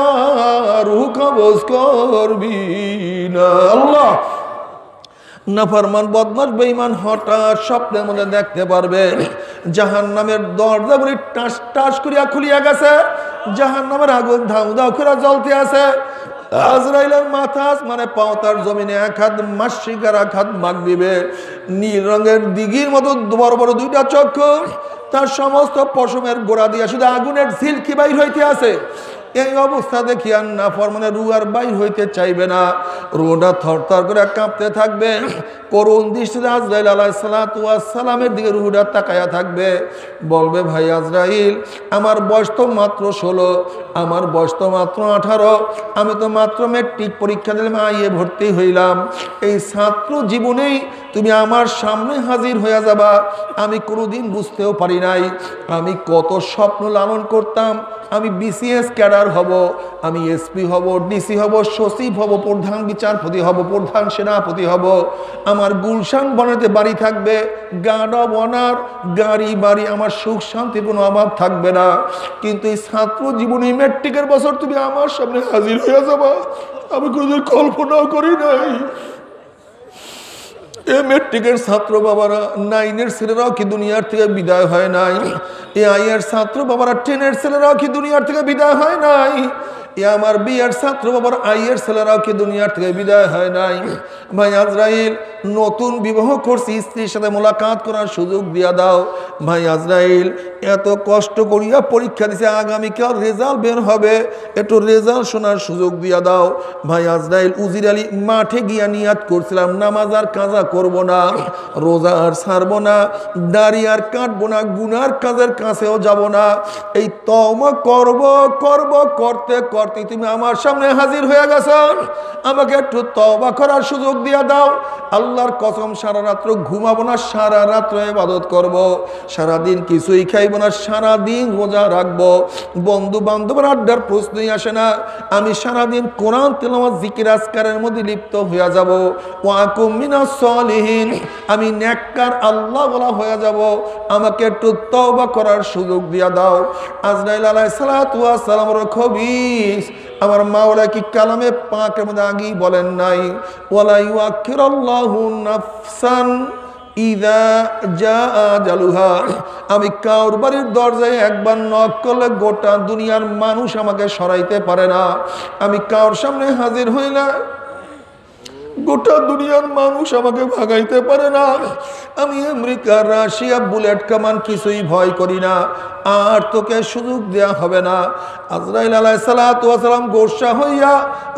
রূহ কবজ করবি না। আল্লাহ নাফরমান বদমাশ বেঈমান হঠাৎ স্বপ্নের মধ্যে দেখতে পারবে জাহান্নামের দরজাগুলি টাস টাস করিয়া খুলিয়া গেছে, জাহান্নামের আগুন ধাউ ধাউ করে জ্বলতে আছে। আজরাইলের মাথা মানে পাও তার জমিনে এক হাত মাসিকার এক হাত মাগরিবে, নীল রঙের দিঘির মতো বড় বড় দুইটা চক্ষু, তার সমস্ত পশমের গোড়া দিয়া শুধু আগুনের ঝিলকি বাইর হইতে আছে। এই অবস্থা দেখিয়া নাফরমানের রূহ আর বাইর হইতে চাইবে না, রূহটা থরথর করে কাঁপতে থাকবে। করুণ দৃষ্টিতে আজরাইল আলাইহিস সালাতু ওয়াস সালামের দিকে রূহটা তাকায়া থাকবে, বলবে ভাই আজরাইল, আমার বয়স তো মাত্র 16, আমার বয়স তো মাত্র 18, আমি তো মাত্র মেট্রিক পরীক্ষা দিলাম, আইয়ে ভর্তি হইলাম, এই ছাত্র জীবনেই তুমি আমার সামনে হাজির হইয়া যাবা। আমি কোনোদিন বুঝতেও পারি নাই, আমি কত স্বপ্ন লালন করতাম, আমি বিসিএস ক্যাডার হব, আমি এসপি হব, ডিসি হব, সচিব হব, প্রধান বিচারপতি হব, প্রধান সেনাপতি হব, আমার গুলশান বনাতে বাড়ি থাকবে, গার্ড অব অনার, গাড়ি বাড়ি, আমার সুখ শান্তির কোনো অভাব থাকবে না। কিন্তু এই ছাত্র জীবনে মেট্রিকের বছর তুমি আমার সামনে হাজির হয়ে যাবা, আমি কোনোদিন কল্পনাও করি নাই। এই মেট্রিকের ছাত্র বাবারা, 9-এর ছেলেরাও কি দুনিয়ার থেকে বিদায় হয় নাই? এই আইয়ের ছাত্র বাবারা, 10-এর ছেলেরাও কি দুনিয়ার থেকে বিদায় হয় নাই? এ আমার বিয়ের ছাত্র বাবার আইয়ের ছেলেরাও কি দুনিয়ার থেকে বিদায় হয় নাই? ভাই আজরাইল, নতুন বিবাহ করছি, স্ত্রীর সাথে মোলাকাত করার সুযোগ দিয়া দাও। ভাই আজরাইল, এত কষ্ট করিয়া পরীক্ষা দিছে, আগামীকাল রেজাল্ট বের হবে, একটু রেজাল্ট শোনার সুযোগ দিয়া দাও। ভাই আজরাইল, উজির আলী মাঠে গিয়া নিয়াত করছিলাম, নামাজ আর কাজা করব না, রোজা আর ছাড়বো না, দাড়ি আর কাটবো না, গুনার কাজের কাছেও যাব না, এই তওবা করব করব করতে করতে তুমি আমার সামনে হাজির হয়ে গেছো, আমাকে একটু তওবা করার সুযোগ দিয়া দাও। আল্লাহর কসম সারা রাত্র ঘুমাবো না, সারা রাত্র ইবাদত করব, সারাদিন কিছুই খাইব না, সারাদিন রোজা রাখবো। বন্ধু বান্ধবের আড্ডার প্রশ্নই আসে না। আমি সারাদিন কোরআন তেলাওয়াত জিকির আজকারের মধ্যে লিপ্ত হয়ে যাব। ওয়াকুম মিনাস সলিহিন, আমি নেককার আল্লাহ বলা হয়ে যাব। আমাকে একটু তওবা করার সুযোগ দিয়া দাও। আজরাইল আলাইহিস সালাতু ওয়াস সালামের খবীস আমার মাওলা কি কালামে পাকের মধ্যে আগেই বলেন নাই, ওয়ালা ইউআখিরুল্লাহু নাফসান ইযা জাআ আজালুহা, আমি কাউর বাড়ির দরজায় একবার নক করলে গোটা দুনিয়ার মানুষ আমাকে সরাইতে পারে না। আমি কাউর সামনে হাজির হই না, গোটা দুনিয়ার মানুষ আমাকে ভাগাইতে পারে না। আমি আমেরিকা, রাশিয়া, বুলেট কামান কিছুই ভয় করি না, আর তোকে সুযোগ দেয়া হবে না। আজরাইল আলাইহিস সালাতু ওয়াস সালাম গোসা হইয়া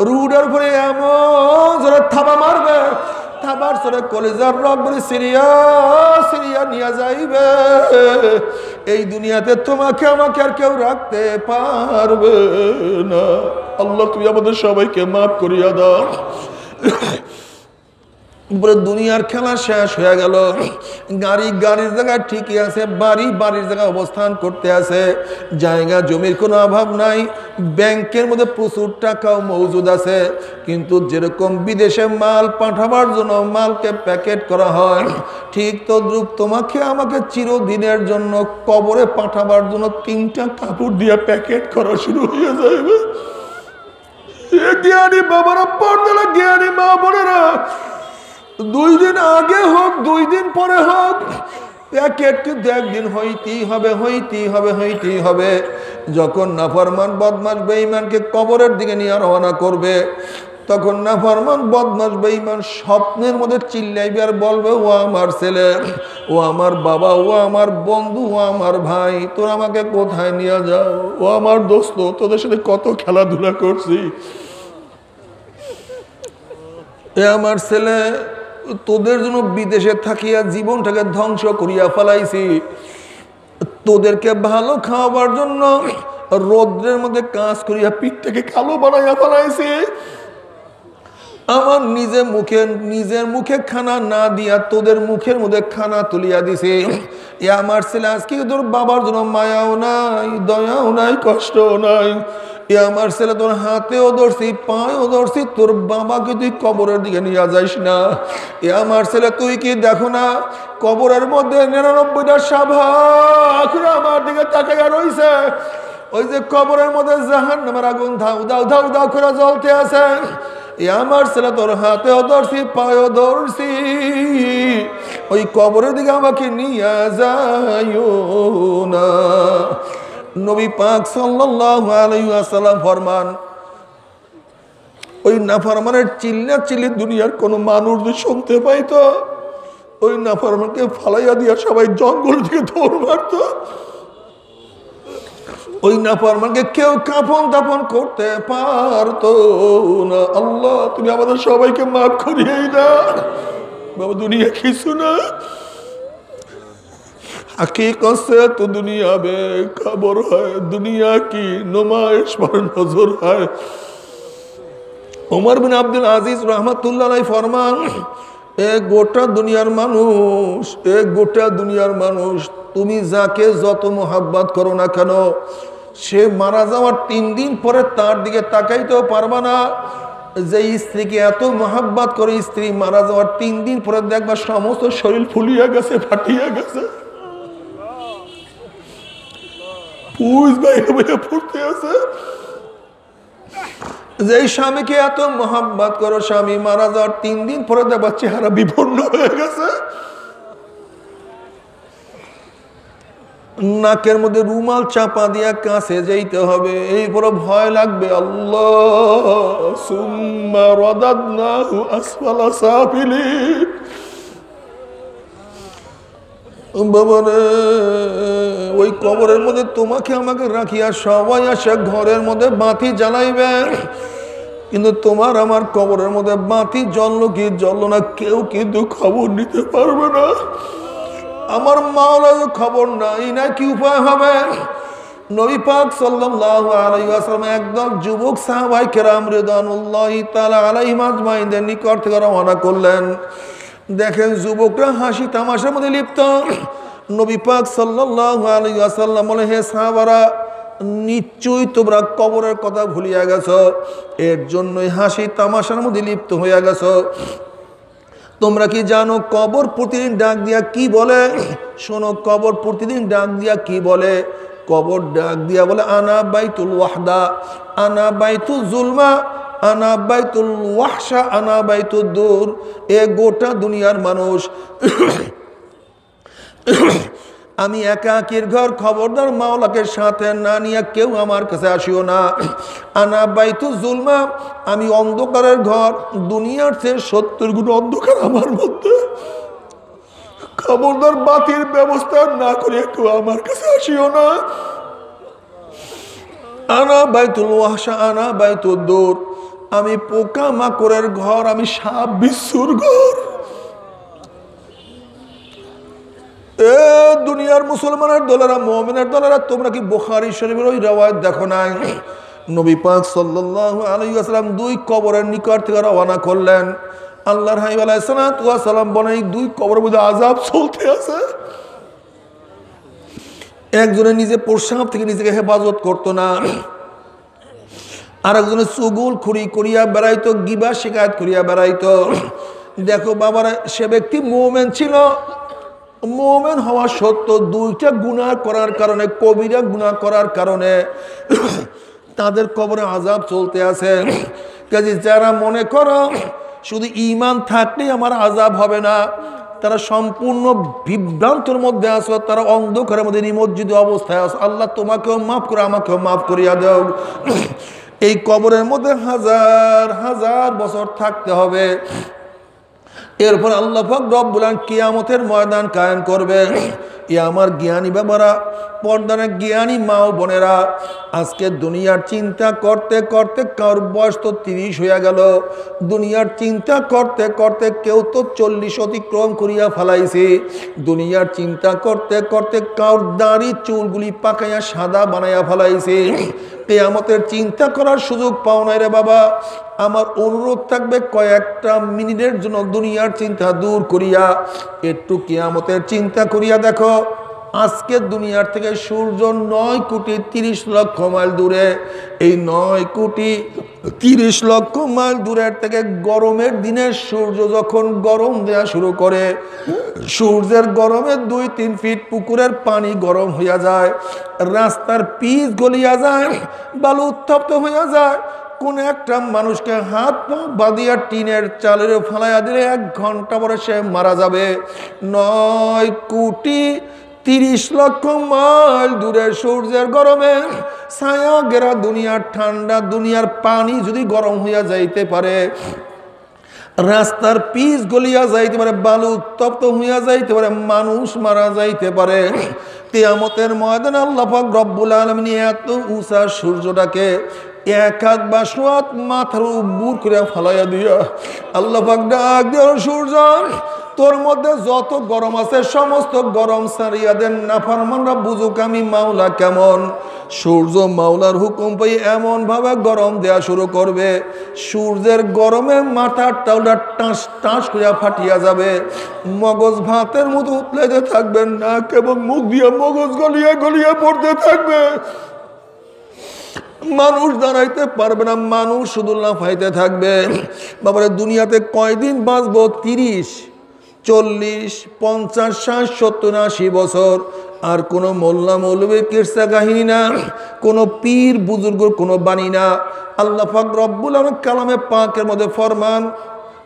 রুডের উপরে এমন জোরে থাবা মারবে, থাবার সরে কলিজার রগ বলে সিরিয়া সিরিয়া নিয়ে যাইবে। এই দুনিয়াতে তোমাকে আমাকে আর কেউ রাখতে পারবে না। আল্লাহ তুমি আমাদের সবাইকে মাফ করিয়া দাও। দুনিয়ার খেলা শেষ হয়ে গেল। গাড়ি গাড়ির জায়গায় ঠিকই আছে, বাড়ি বাড়ির জায়গায় অবস্থান করতে আছে, জায়গা জমির কোনো অভাব নাই, ব্যাংকের মধ্যে প্রচুর টাকাও মজুদ আছে। কিন্তু যেরকম বিদেশে মাল পাঠাবার জন্য মালকে প্যাকেট করা হয়, ঠিক তদ্রুপ তোমাকে আমাকে চিরদিনের জন্য কবরে পাঠাবার জন্য 3টা কাপড় দিয়ে প্যাকেট করা শুরু হয়ে যাবে। জ্ঞানী বাবারা, পর্দালা জ্ঞানী মা বোনেরা, 2 দিন আগে হোক 2 দিন পরে হোক, প্যাকেট কিন্তু একদিন হইতেই হবে, হইতেই হবে, হইতেই হবে। যখন নাফরমান বদমাশ বেঈমানকে কবরের দিকে নিয়ে রওনা করবে, তখন নাফরমান বদমাশ বেঈমান স্বপ্নের মধ্যে চিল্লাইবে আর বলবে, ও আমার ছেলে, ও আমার বাবা, ও আমার বন্ধু, ও আমার ভাই, তোরা আমাকে কোথায় নিয়ে যাও? ও আমার দোস্ত, তোদের সাথে কত খেলাধুলা করছি। এ আমার ছেলে, তোদের জন্য বিদেশে থাকিয়া জীবনটাকে ধ্বংস করিয়া ফেলাইছি, তোদেরকে ভালো খাওয়াবার জন্য রৌদ্রের মধ্যে কাজ করিয়া পিঠটাকে কালো বানাইয়া ফেলাইছি। আমার নিজের মুখে খানা না দিয়া তোদের মুখের মধ্যে খানা তুলিয়া দিছে। এ আমার ছেলে, আজকে তোর বাবার জন্য মায়াও নাই, দয়াও নাই, কষ্টও নাই। এ আমার ছেলে, তোর হাতেও ধরছি, পায়েও ধরছি, তোর বাবাকে তুই কবরের দিকে নিয়ে যাইস না। এ আমার ছেলে, তুই কি দেখো না কবরের মধ্যে 99টা সাভা আমার দিকে তাকাইয়া রইছে। ওই যে কবরের মধ্যে জাহান্নামের আগুন ধাউ দাউ ধাউ দাউ করে জ্বলতে আছে। আমার ছেলে, তোর হাতেও ধরছি, পায়েও ধরছি, ওই কবরের দিকে আমাকে নিয়ে যাইও না। নবী পাক সাল্লাল্লাহু আলাইহি ওয়াসাল্লাম ফরমান, ওই নাফরমানের চিল্লা চিল্লি দুনিয়ার কোন মানুষ যদি শুনতে পাইতো, ওই নাফরমানকে ফালাইয়া দিয়া সবাই জঙ্গল থেকে দৌড় মারত। ওই নাফরমানকে কেউ কাফন দাফন করতে পারতো না। আল্লাহ তুমি আমাদের সবাইকে মাফ করিয়েই না। বাবা, দুনিয়া কিছু না, हकीकत से तो दुनिया बेखबर है, दुनिया की नुमाइश पर नजर है। उमर बिन अब्दुल अजीज रहमतुल्लाह अलैहि फरमान, एक गोटा दुनियार मानुष তুমি যাকে যত মোহাব্বত করো না কেন, সে মারা যাওয়ার 3 দিন পরে তার দিকে তাকাইতেও পারবা না। যে স্ত্রীকে এত মোহাব্বত করে, স্ত্রী মারা যাওয়ার 3 দিন পরে দেখবা সমস্ত শরীর ফুলিয়া গেছে, ফাটিয়া গেছে, যে স্বামীকে এত মোহাব্বত করো, স্বামী মারা যাওয়ার 3 দিন পরে দেখবা চেহারা বিপন্ন হয়ে গেছে, নাকের মধ্যে রুমাল চাপা দিয়া কাছে যাইতে হবে, এরপর ভয় লাগবে। আল্লাহ সুম্মা রাদাদনাহু আসফালা সাফিলিন। বাবারে, ওই কবরের মধ্যে তোমাকে আমাকে রাখিয়া সবাই আসে ঘরের মধ্যে বাতি জ্বালাইবে, কিন্তু তোমার আমার কবরের মধ্যে বাতি জ্বললো কি জ্বললো না কেউ কিন্তু খবর নিতে পারবে না। আমার মাওলার খবর নাই, না কি উপায় হবে? নবী পাক সাল্লাল্লাহু আলাইহি ওয়াসাল্লাম একদল যুবক সাহাবায়ে কেরাম রিদওয়ানুল্লাহি তাআলা আলাইহিম আজমাইনদের নিকট থেকে রওনা করলেন। দেখেন যুবকরা হাসি তামাশার মধ্যে লিপ্ত। নবী পাক সাল্লাল্লাহু আলাইহি ওয়াসাল্লাম বলে, হে সাহাবারা, নিশ্চয়ই তোমরা কবরের কথা ভুলিয়া গেছো, এর জন্যই হাসি তামাশার মধ্যে লিপ্ত হইয়া গেছো। তোমরা কি জানো কবর প্রতিদিন ডাক দিয়া কি বলে? শোনো, কবর প্রতিদিন ডাক দিয়া কি বলে? কবর ডাক দিয়া বলে, আনা বাইতুল ওয়াহদা, আনা বাইতুল জুলমা, আনা বাইতুল ওয়াহশা, আনা বাইতুল দূর। এ গোটা দুনিয়ার মানুষ, আমি একাকির ঘর, খবরদার মাওলাকে সাথে না নিয়ে কেউ আমার কাছে আসিও না। আনা বাইতুল জুলমা, আমি অন্ধকারের ঘর, দুনিয়ার চেয়ে 70 গুণ অন্ধকার আমার মধ্যে, খবরদার বাতির ব্যবস্থা না করে কেউ আমার কাছে আসিও না। আনা বাইতুল ওয়াহশা, আনা বাইতুল দূর, আমি পোকা মাকড়ের ঘর, আমি সাপ বিচ্ছুর ঘর। এ দুনিয়ার মুসলমানের দলেরা, মুমিনের দলেরা, তোমরা কি বুখারী শরীফের ওই রওয়ায়াত দেখো নাই? নবী পাক সাল্লাল্লাহু আলাইহি ওয়াসাল্লাম 2 কবরের নিকট থেকে রওনা করলেন। আল্লাহর হাবিব আলাইহিস সালাতু ওয়াস সালাম বলেন, এই 2 কবরের মধ্যে আযাব চলতে আছে। একজনে নিজে প্রস্রাব থেকে নিজেকে হেফাজত করতো না, আর একজনে চুগুল খুরি করিয়া বেড়াইতো, গিবা শিকায়ত করিয়া বেড়াইতো। দেখো বাবারা, সে ব্যক্তি মুমিন ছিল, মুমিন হওয়া সত্ত্বেও 2টা গুনাহ করার কারণে, কবিরা গুনাহ করার কারণে তাদের কবরে আযাব চলতে আছে। কাজে যারা মনে করো শুধু ঈমান থাকলেই আমার আযাব হবে না, তারা সম্পূর্ণ বিভ্রান্তের মধ্যে আছো, তারা অন্ধকারের মধ্যে নিমজ্জিত অবস্থায় আছো। আল্লাহ তোমাকেও মাফ করে আমাকেও মাফ করিয়া দাও। এই কবরের মধ্যে হাজার হাজার বছর থাকতে হবে। এরপর আল্লাহ পাক রব্বুল আলামিন কিয়ামতের ময়দান কায়েম করবে। এ আমার জ্ঞানী বাবারা, পর্দার জ্ঞানী মা ও বোনেরা, আজকে দুনিয়ার চিন্তা করতে করতে কার বয়স তো 30 হইয়া গেল, দুনিয়ার চিন্তা করতে করতে কেউ তো 40 অতিক্রম করিয়া ফেলাইছে, দুনিয়ার চিন্তা করতে করতে কার দাড়ি চুলগুলি পাকাইয়া সাদা বানাইয়া ফেলাইছে। কিয়ামতের চিন্তা করার সুযোগ পাও নাই রে বাবা। আমার অনুরোধ থাকবে, কয়েকটা মিনিটের জন্য দুনিয়ার চিন্তা দূর করিয়া একটু কিয়ামতের চিন্তা করিয়া দেখো। আজকে দুনিয়ার থেকে সূর্য 9 কোটি 30 লক্ষ মাইল দূরে। এই 9 কোটি 30 লক্ষ মাইল দূরের থেকে গরমের দিনে সূর্য যখন গরম দেয়া শুরু করে, সূর্যের গরমে 2-3 ফিট পুকুরের পানি গরম হইয়া যায়, রাস্তার পিচ গলিয়া যায়, বালু উত্তপ্ত হইয়া যায়। কোন একটা মানুষকে হাত পা বাঁধিয়া টিনের চালের ফেলাইয়া দিলে 1 ঘন্টা পরে সে মারা যাবে। 9 কোটি 30 লক্ষ মাইল দূরে সূর্যের গরমে ছায়া ঘেরা দুনিয়ার ঠান্ডা, দুনিয়ার পানি যদি গরম হইয়া যাইতে পারে, রাস্তার পিচ গলিয়া যাইতে পারে, বালু উত্তপ্ত হইয়া যাইতে পারে, মানুষ মারা যাইতে পারে, কিয়ামতের ময়দানে আল্লাহ পাক রব্বুল আলামিন এত উঁচা সূর্যটাকে 1 হাত বা 100 হাত মাথার উপর করে ফেলাইয়া দিয়া আল্লাহ পাক ডাক দিয়া, সূর্য তোর মধ্যে যত গরম আছে সমস্ত গরম সারিয়া দেন, নাফরমানরা বুঝুক আমি মাওলা কেমন। সূর্য মাওলার হুকুম পাই এমন ভাবে গরম দেয়া শুরু করবে, সূর্যের গরমে মাথার টাউলা টাস টাস করে ফাটিয়া যাবে, মগজ ভাতের মতো উতলাইতে থাকবেন না, এবং মুখ দিয়ে মগজ গলিয়ে গলিয়ে পড়তে থাকবে। মানুষ দাঁড়াইতে পারবে না, মানুষ শুধু লাফাইতে থাকবে। বাবারে, দুনিয়াতে কয়দিন বাঁচবো? 30, 40, 50, 60, 70, 80 বছর। আর কোনো মোল্লা মৌলবীর কিসসা কাহিনী না, কোনো পীর বুজুর্গর কোনো বাণী না। আল্লাহ পাক রব্বুল আলামিন কালামে পাকের মধ্যে ফরমান,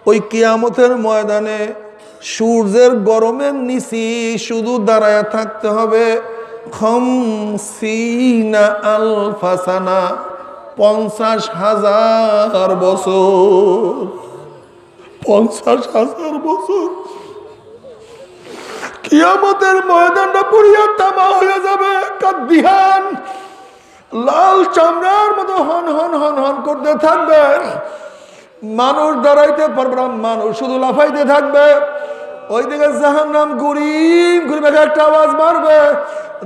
ওই কিয়ামতের ময়দানে সূর্যের গরমের নিচে শুধু দাঁড়ায়া থাকতে হবে 50 আলফা সানা, 50,000 বছর। 50,000 বছর। কিয়ামতের ময়দানটা পুরিয়া তামা হয়ে যাবে, কাদ্দিহান লাল চামড়ার মতো হন হন হন হন করতে থাকবে। মানুষ দাঁড়াইতে পারবে না, মানুষ শুধু লাফাইতে থাকবে। ওইদিকে জাহান্নাম ঘুরি ঘুরি একটা আওয়াজ মারবে,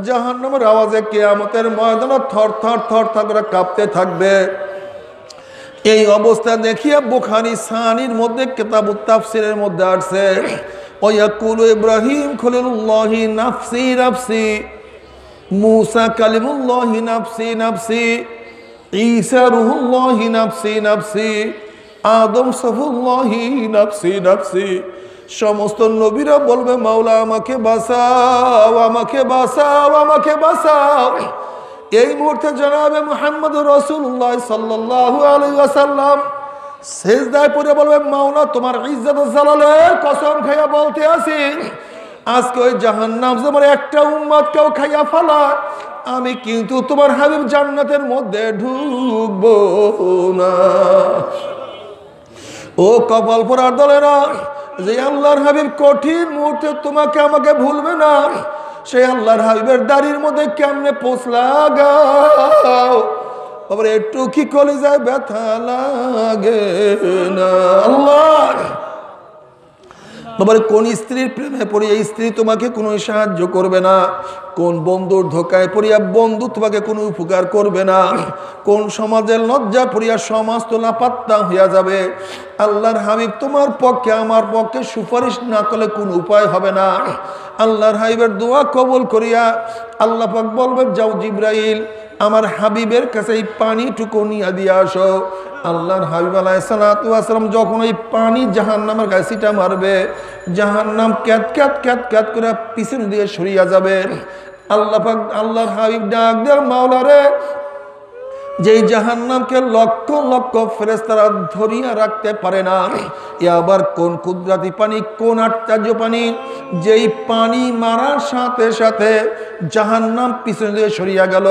জাহান্নামের আওয়াজে কিয়ামতের ময়দানে থর থর থর থর করে কাঁপতে থাকবে। এই অবস্থা দেখিয়া বুখারী সানির মধ্যে কিতাবুত তাফসীরের মধ্যে আসছে, ওয়ায়াকুলু ইব্রাহিম খলিলুল্লাহি নাফসি নাফসি, মূসা কালিমুল্লাহি নাফসি নাফসি, ঈসা রূহুল্লাহি নাফসি নাফসি, আদম সফুল্লাহি নাফসি নাফসি। সমস্ত নবীরা বলবে মাওলা আমাকে বাঁচাও, আমাকে বাঁচাও, আমাকে বাঁচাও। এই মুহূর্তে জনাবে মুহাম্মদ রাসূলুল্লাহ সাল্লাল্লাহু আলাইহি ওয়াসাল্লাম সিজদায় পড়ে বলবে মাওলা তোমার ইজ্জত ও জালালের কসম খাইয়া বলতে আছি, আজকে ওই জাহান্নাম যেমন একটা উম্মত কেউ খাইয়া ফেলা, আমি কিন্তু তোমার হাবিব জান্নাতের মধ্যে ঢুকবো না। ও কপাল পোড়ার দলেরা, যে আল্লাহর হাবিব কঠিন মুহূর্তে তোমাকে আমাকে ভুলবে না, সেই আল্লাহর হাবিবের দাড়ির মধ্যে কেমনে পোষ লাগাও, আবার একটু কি কলিজায় ব্যথা লাগে না। আল্লাহ বাবার কোন স্ত্রীর প্রেমে পড়িয়া স্ত্রী তোমাকে কোনো সাহায্য করবে না, কোন বন্ধুর ধোকায় পড়িয়া বন্ধু তোমাকে কোনো উপকার করবে না, কোন সমাজের লজ্জা পড়িয়া সমাজ তো লাপাত্তা হইয়া যাবে। আল্লাহর হাবিব তোমার পক্ষে আমার পক্ষে সুপারিশ না করলে কোনো উপায় হবে না। আল্লাহর হাবিবের দোয়া কবুল করিয়া আল্লাহ পাক বলবেন যাও জিবরাইল আমার হাবিবের কাছে এই পানিটুকু নিয়ে দিয়ে আসো। আল্লাহর হাবিব আলাইহিস সালাতু ওয়াস সালাম যখন এই পানি জাহান্নামের গায়ে ছিটা মারবে, জাহান্নাম ক্যাত ক্যাত ক্যাত ক্যাত করে পিছন দিয়ে সরিয়া যাবে। আল্লাহ পাক আল্লাহর হাবিব ডাক দেন মাওলা রে, যেই জাহান্নামকে লক্ষ লক্ষ ফেরেশতারা ধরিয়া রাখতে পারে না, এ আবার কোন কুদরতি পানি, কোন আশ্চর্য পানি, যেই পানি মারার সাথে সাথে জাহান্নাম পিছনে দিয়ে সরিয়া গেল।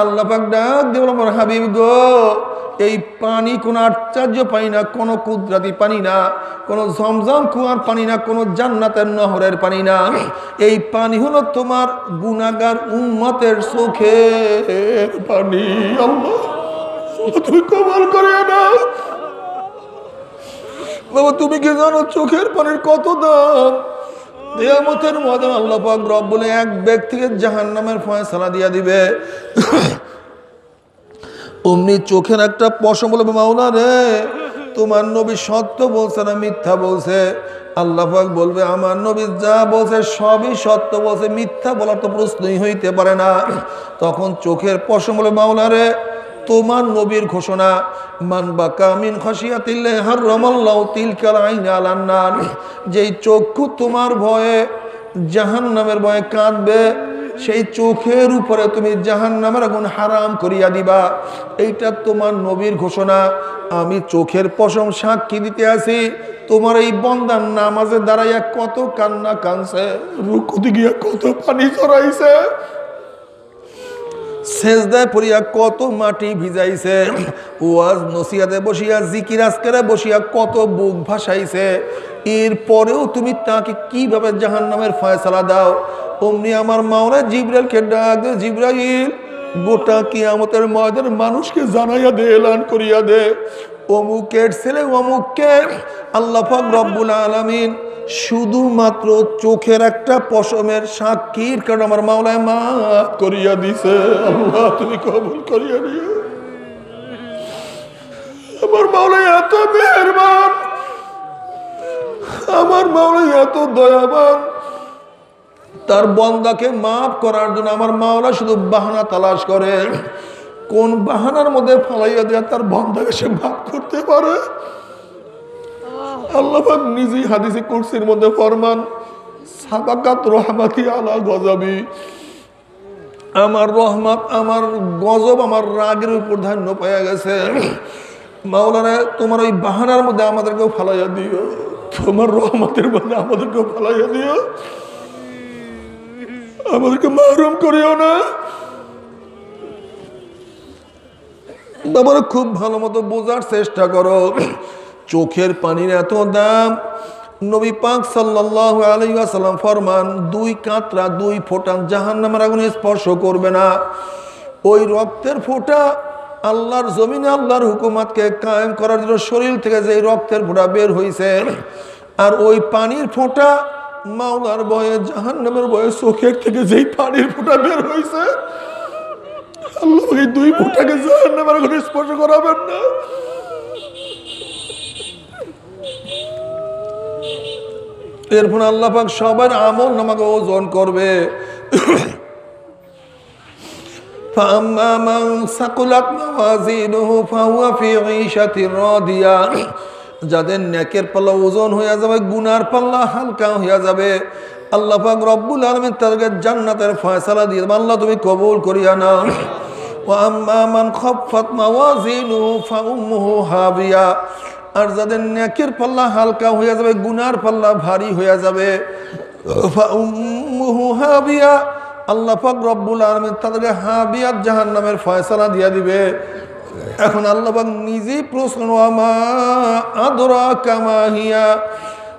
আল্লাহ পাক ডাক দেন আমার হাবিব গো, এই পানি কোনো আশ্চর্য পানি না, কোনো কুদরতি পানি না, কোনো ঝমঝম কুয়ার পানি না, কোনো জান্নাতের নহরের পানি না, এই পানি হলো তোমার গুনাহগার উম্মতের চোখের পানি। আল্লাহ তুমি কবুল করিও না। বাবা তুমি কি জানো চোখের পানির কত দাম? কিয়ামতের ময়দানে আল্লাহ পাক রব্বুল এক ব্যক্তিকে জাহান্নামের ফয়সালা দিয়া দিবে। অমনি চোখের একটা পশম বলবে মাওলা রে তোমার নবী সত্য বলছে না মিথ্যা বলছে? আল্লাহ পাক বলবে আমার নবী যা বলছে সবই সত্য বলছে, মিথ্যা বলার তো প্রশ্নই হইতে পারে না। তখন চোখের পশম বলবে মাওলা রে তোমার নবীর ঘোষণা, মান বাকা মিন খাশিয়াতিল্লাহি হারামাল্লাহু তিলকাল আইনা আলান নার, যেই চক্ষু তোমার ভয়ে জাহান্নামের ভয়ে কাঁদবে, সেই চোখের উপরে তুমি জাহান্নামের আগুন হারাম করিয়া দিবা। এইটা তোমার নবীর ঘোষণা। আমি চোখের পশম সাক্ষী দিতে আছি, তোমার এই বন্দার নামাজে দাঁড়াইয়া কত কান্না কানছে, রুকুতে গিয়া কত পানি ঝরাইছে, সেজদায় পড়িয়া কত মাটি ভিজাইছে, ওয়াজ নসিহাতে বসিয়া জিকির আজকারে বসিয়া কত বুক ভাসাইছে, এরপরেও তুমি তাকে কিভাবে জাহান্নামের ফয়সালা দাও? অমনি আমার মাওলা জিবরাইলকে ডাক দে, জিবরাইল গোটা কিয়ামতের ময়দানে মানুষকে জানাইয়া দে, এলান করিয়া দে, অমুকের ছেলে অমুককে আল্লাহ পাক রব্বুল আলামিন শুধুমাত্র চোখের একটা পশমের সাক্ষীর কারণে আমার মাওলায় মাফ করিয়া দিছে। আল্লাহ তুমি কবুল করিয়া দিও। আমার মাওলায় এত মেহেরবান, আমার মাওলায় এত দয়াবান, তার বন্দাকে মাফ করার জন্য আমার মাওলা শুধু বাহানা তালাশ করে, কোন বাহানার মধ্যে ফালাইয়া দেয়া তার বন্দাকে সে মাফ করতে পারে। আল্লাহ পাক নিজেই হাদিসে কুরসির মধ্যে ফরমান, সাবাকাত রহমাতি আলা গজবি, আমার রহমত আমার গজব আমার রাগের উপর ধান্য পাইয়া গেছে। মাওলানা তোমার ওই বাহানার মধ্যে আমাদেরকেও ফালাইয়া দিও, তোমার রহমতের মধ্যে আমাদেরকেও ফালাইয়া দিও, আমাদেরকে মাহরুম করিও না। বাবারা খুব ভালো মতো বোঝার চেষ্টা করো, চোখের পানির এত দাম। নবী পাক সাল্লাল্লাহু আলাইহি ওয়াসাল্লাম ফরমান, দুই কাতরা দুই ফোঁটা জাহান্নামের আগুনে স্পর্শ করবে না। ওই রক্তের ফোঁটা আল্লাহর জমিনে আল্লাহর হুকুমতকে কায়েম করার জন্য শরীর থেকে যে রক্তের ফোঁটা বের হয়েছে, আর ওই পানির ফোঁটা মাওলার ভয়ে জাহান্নামের ভয়ে চোখের থেকে যেই পানির ফোঁটা বের হয়েছে, আল্লাহ এই 2 ফোঁটাকে জাহান্নামের ঘরে স্পর্শ করাবেন না। এরপর আল্লাহ পাক সবার আমল নামাকে ওজন করবে। فأما من ثقلت موازينه فهو في عيشة راضية, যাদের নেকের পাল্লা ওজন হয়ে যাবে, গুনার পাল্লা হালকা হয়ে যাবে, আল্লাহ পাক রব্বুল আলামিন তাদেরকে জান্নাতের ফয়সালা দিয়ে দেবেন। আল্লাহ তুমি কবুল করিয়া নাও। وأما من خفت موازينه فأمه هاوية, আর যাদের নেকের পাল্লা হালকা হয়ে যাবে, গুনার পাল্লা ভারী হয়ে যাবে, ফাউম্মুহু হাবিয়া, আল্লাহ পাক রব্বুল আলামিন তাদেরকে হাবিয়াত জাহান্নামের ফয়সালা দিয়ে দিবে। এখন আল্লাহ পাক নিজেই প্রশ্ন, আমা আদরাকা মা হিয়া,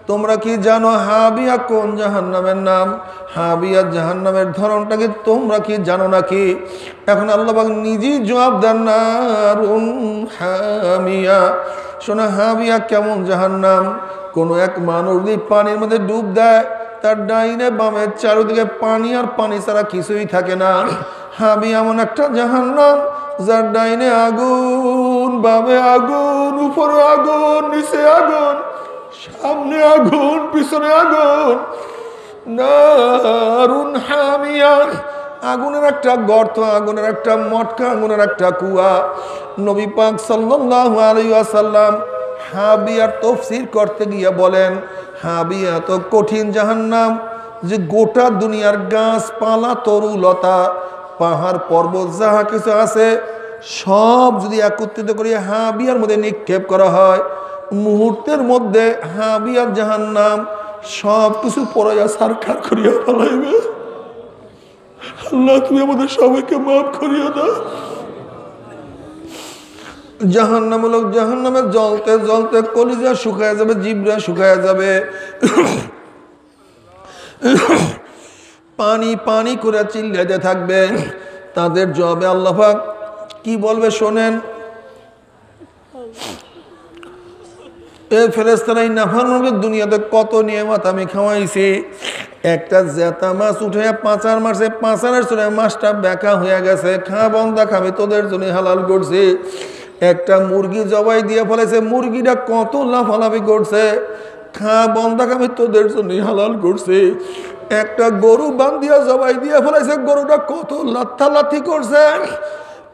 তোমরা কি জানো হাবিয়া কোন জাহান্নামের নাম? হাবিয়া জাহান্নামের ধরনটা কি তোমরা কি জানো নাকি? এখন আল্লাহ পাক নিজেই জবাব দেন, নারুন হামিয়া। শোনা, হাবিয়া কেমন জাহান্নাম? কোন এক মানুষ যদি পানির মধ্যে ডুব দেয়, তার ডাইনে বামে চারিদিকে পানি আর পানি ছাড়া কিছুই থাকে না। হাবিয়া এমন একটা জাহান্নাম যার ডাইনে আগুন, বামে আগুন, উপরে আগুন, নিচে আগুন, সামনে আগুন, পিছনে আগুন। নারুন হামিয়া, আগুনের একটা গর্ত, আগুনের একটা মটকা, আগুনের একটা কুয়া। নবী পাক সাল্লাল্লাহু আলাইহি ওয়াসাল্লাম হাবিয়ার তাফসীর করতে গিয়ে বলেন, হাবিয়া তো কঠিন জাহান্নাম যে গোটা দুনিয়ার গাছপালা, তরুলতা, পাহাড় পর্বত যাহা কিছু আছে সব যদি একত্রিত করে হাবিয়ার মধ্যে নিক্ষেপ করা হয়, মুহূর্তের মধ্যে হাবিয়ার জাহান্নাম সব কিছু পড়াইয়া সারখার করিয়া ফেলাইবে। আল্লাহ তুমি আমাদের সবাইকে মাফ করিয়া দাও। জাহান্নামূলক জাহান্নামে জ্বলতে জ্বলতে কলিজা শুকায় যাবে, জিবরা শুকায় যাবে, পানি পানি করে চিল্লাইতে থাকবে। তাদের জবাবে আল্লাহ পাক কি বলবে শোনেন, এ ফেরেশতারা, নাফরমানকে দুনিয়াতে কত নিয়ামত আমি খাওয়াইছি। একটা জেতা মাছ উঠে পাঁচার মারছে, পাঁচারের চলে মাছটা বেঁকা হয়ে গেছে, খা বন্দা খাবি, তোদের জন্য হালাল করছি। একটা মুরগি জবাই দিয়ে ফেলেছে, মুরগিটা কত লাফালাফি করছে, খা বন্দা খাবি, তোদের জন্য হালাল করছি। একটা গরু বান্ধিয়া জবাই দিয়ে ফেলেছে, গরুটা কত লাথি করছে,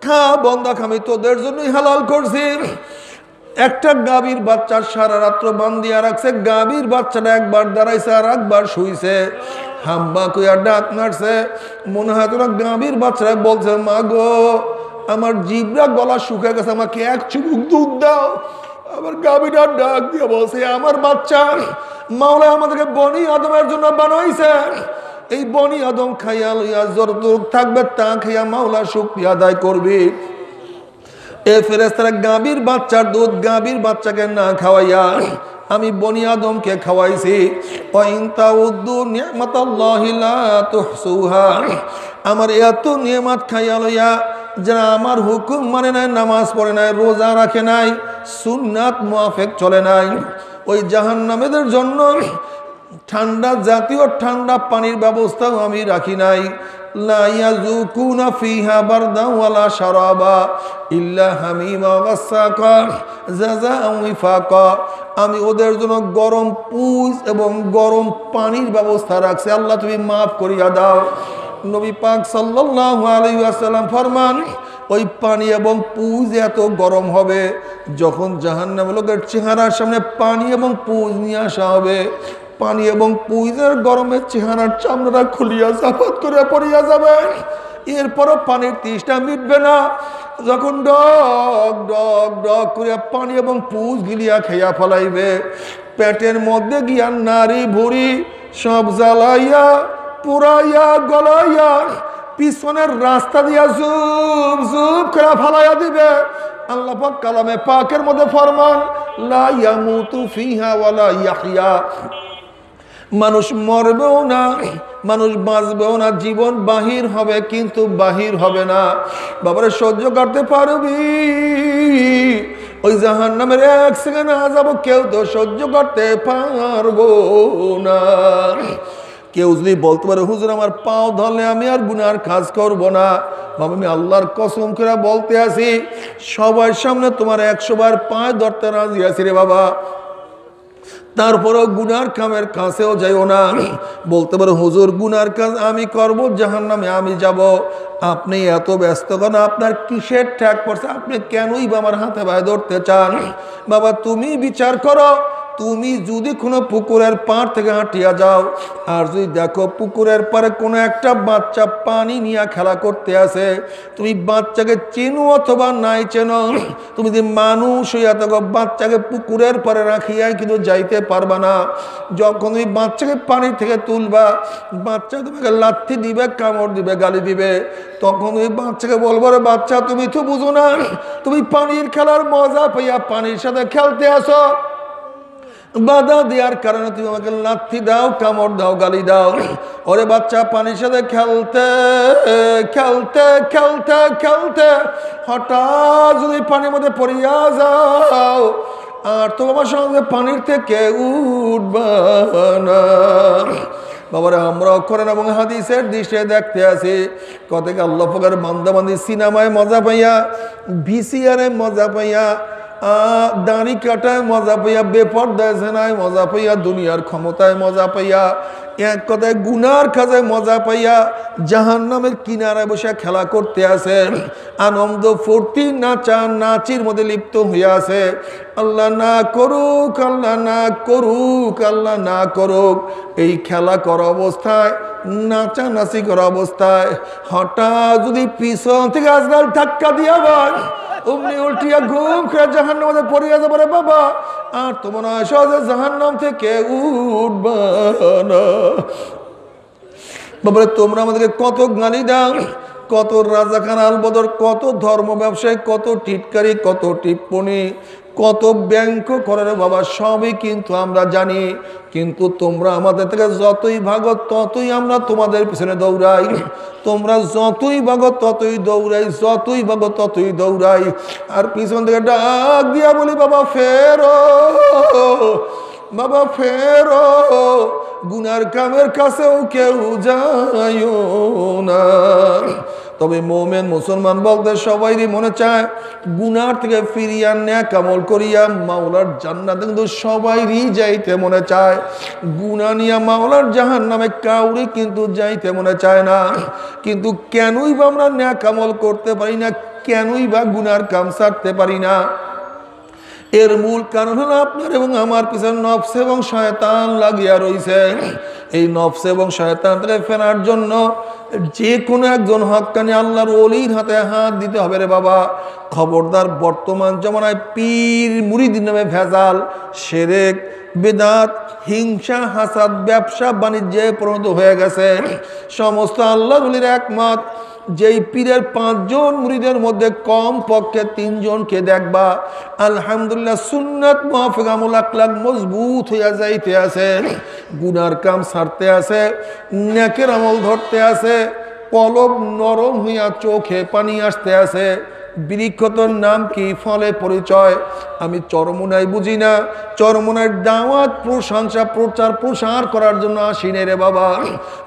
খা বন্দা খাবি, তোদের জন্যই হালাল করছি। একটা গাভীর বাচ্চা সারা রাত্র বান্ধিয়া রাখছে, গাভীর বাচ্চাটা একবার দাঁড়াইছে আর একবার শুইছে, হাম্বা কইয়া ডাক মারছে। মনে হয় তোরা গাভীর বাচ্চারা বলছে, মা গো আমার জিভরা গলা শুকিয়ে গেছে, আমাকে এক চুমুক দুধ দাও। আবার গাভীটা ডাক দিয়ে বলছে, আমার বাচ্চা মাওলা আমাদেরকে বনি আদমের জন্য বানাইছে, এই বনি আদম খাইয়া লইয়া যতটুক থাকবে তা খাইয়া মাওলা শুকরিয়া আদায় করবি। এ ফেরেশতারা গাভীর বাচ্চার দুধ গাভীর বাচ্চাকে না খাওয়াইয়া আমি বনি আদমকে খাওয়াইছি। আমার এত নিয়ামত খাইয়া লইয়া যারা আমার হুকুম মানে নাই, নামাজ পড়ে নাই, রোজা রাখে নাই, সুন্নাত মুআফিক চলে নাই, ওই জাহান্নামীদের জন্য ঠান্ডা জাতীয় ঠান্ডা পানির ব্যবস্থাও আমি রাখি নাই। লা ইয়াযুকুনা ফিহা বারদা ওয়ালা শারাবা ইল্লা হামিমা ওয়াসাকা জাযাআন ওয়াফাকা, আমি ওদের জন্য গরম পুজ এবং গরম পানির ব্যবস্থা রাখছি। আল্লাহ তুমি মাফ করিয়া দাও। নবী পাক সাল্লাল্লাহু আলাইহি ওয়াসাল্লাম ফরমান, ওই পানি এবং পুজ এত গরম হবে, যখন জাহান্নামের লোকের চেহারার সামনে পানি এবং পুজ নিয়ে আসা হবে, পানি এবং পুইজের গরমের চেহারার চামড়া খুলিয়া জাফাত করে পড়িয়া যাবে। এরপরও পানির তৃষ্ণা মিটবে না। যখন ডক ডক ডক করে পানি এবং পুজ গিলিয়া খেয়া ফেলাইবে, পেটের মধ্যে গিয়া নারী ভুড়ি সব জ্বালাইয়া পুরাইয়া গলাইয়া পিছনের রাস্তা দিয়া জুব জুব করে ফালাইয়া দিবে। আল্লাহ পাক কালামে পাকের মধ্যে ফরমান, লা ইয়ামুতু ফিহা ওয়ালা ইয়াহইয়া, মানুষ মরবেও না, মানুষ বাঁচবেও না, জীবন বাহির হবে কিন্তু বাহির হবে না। বাবারে সহ্য করতে পারবি? ওই জাহান্নামের এক সেকেন্ড আযাব কেউ তো সহ্য করতে পারবো না। কেউ যদি বলতে পারে হুজুর আমার পাও ধরলে আমি আর গুনার কাজ করব না, বাবা আমি আল্লাহর কসম করে বলতে আছি সবার সামনে তোমার 100 বার পায়ে ধরতে রাজি আছি রে বাবা, তারপরেও গুনার কামের কাছেও যাইও না। বলতে পারো হুজুর গুনার কাজ আমি করব, জাহান্নামে আমি যাব। আপনি এত ব্যস্ত কেন? আপনার কিসের ঠেক পড়ছে? আপনি কেনই বা আমার হাতে পায়ে ধরতে চান? বাবা তুমি বিচার করো, তুমি যদি কোনো পুকুরের পাড় থেকে হাঁটিয়া যাও আর যদি দেখো পুকুরের পাড়ে কোনো একটা বাচ্চা পানি নিয়ে খেলা করতে আসে, তুমি বাচ্চাকে চেনো অথবা নাই চেনো, তুমি যদি মানুষ হইয়া থাকো বাচ্চাকে পুকুরের পাড়ে রাখিয়া কিন্তু যাইতে পারবা না। যখন তুমি বাচ্চাকে পানি থেকে তুলবা, বাচ্চা তোমাকে লাথি দিবে, কামড় দিবে, গালি দিবে, তখন ওই বাচ্চাকে বলবো রে বাচ্চা তুমি তো বুঝো না, তুমি পানির খেলার মজা পাইয়া পানির সাথে খেলতে আসো, বাধা দেওয়ার কারণে তুমি আমাকে লাথি দাও, কামড় দাও, গালি দাও। ওরে বাচ্চা পানির সাথে খেলতে খেলতে খেলতে খেলতে হঠাৎ যদি পানির মধ্যে পড়িয়া যাও আর তোমার সঙ্গে পানির থেকে উঠবা না। বাবারা আমরাও করেন এবং হাদিসের দৃশ্যে দেখতে আছি কত আল্লাহ পাকের বান্দা বান্দি সিনেমায় মজা পাইয়া, ভিসিআরে মজা পাইয়া, দাড়ি কাটায় মজা পাইয়া, বেপরদায় জেনায় মজা পাইয়া, দুনিয়ার ক্ষমতায় মজা পাইয়া, এক কথায় গুনার কাজে মজা পাইয়া জাহান্নামের কিনারায় বসে খেলা করতে আছে, আনন্দ ফুর্তি নাচা নাচির মধ্যে লিপ্ত হয়ে আছে। আল্লাহ না করুক, আল্লাহ না করুক, আল্লাহ না করুক, এই খেলা করা অবস্থায়, নাচানাচি করা অবস্থায় হঠাৎ যদি পিছন থেকে আজরাইল ধাক্কা দিয়া ভাই অমনি উল্টিয়া ঘুম খেয়ে জাহান্নামে পড়িয়া যাবে রে বাবা, আর তোমার সহজে জাহান্নাম থেকে উঠবা না। বাবা তোমরা আমাদেরকে কত গালি দাও, কত রাজাখানা আলবদর, কত ধর্ম ব্যবসায়, কত টিটকারি, কত টিপ্পণী, কত ব্যাংক করে রে বাবা, সবই কিন্তু আমরা জানি। কিন্তু তোমরা আমাদের থেকে যতই ভাগো ততই আমরা তোমাদের পিছনে দৌড়াই, তোমরা যতই ভাগো ততই দৌড়াই, যতই ভাগো ততই দৌড়াই, আর পিছন থেকে ডাক দিয়া বলি বাবা ফেরো, বাবা ফেরো, গুনার কামের কাছেও কেউ যাইও না। তবে মোমেন মুসলমান বলতে সবাইরই মনে চায় গুনার থেকে ফিরিয়া নেক আমল করিয়া মাওলার জান্নাতে কিন্তু সবাইরই যাইতে মনে চায়। গুনাহ নিয়া মাওলার জাহান্নামে কাউরে কিন্তু যাইতে মনে চায় না। কিন্তু কেনই বা আমরা নেক আমল করতে পারি না, কেনই বা গুনার কাম ছাড়তে পারি না? এর মূল কারণ হলো আপনার এবং আমার পিছনে নফস এবং শয়তান লাগিয়া রয়েছে। এই নফস এবং শয়তান থেকে ফেরার জন্য যে কোনো একজন হক্কানি আল্লাহর ওলির হাতে হাত দিতে হবে রে বাবা। খবরদার, বর্তমান জমানায় পীর মুরিদ নামে ভেজাল, শিরক, বিদআত, হিংসা, হাসাদ, ব্যবসা বাণিজ্যে পরিণত হয়ে গেছে। সমস্ত আল্লাহর ওলির একমত, যেই পীরের 5 জন মুরিদের মধ্যে কম পক্ষে 3 জনকে দেখবা আলহামদুলিল্লাহ সুন্নাত মুআফিক আমল আখলাক মজবুত হইয়া যাইতে আছে, গুনার কাম ছাড়তে আছে, নেকের আমল ধরতে আছে, কলব নরম হইয়া চোখে পানি আসতে আছে। বৃক্ষতর নাম কি, ফলে পরিচয়। আমি চরমোনাই বুঝি না, চরমোনাইয়ের দাওয়াত, প্রশংসা, প্রচার প্রসার করার জন্য আসি নে রে বাবা।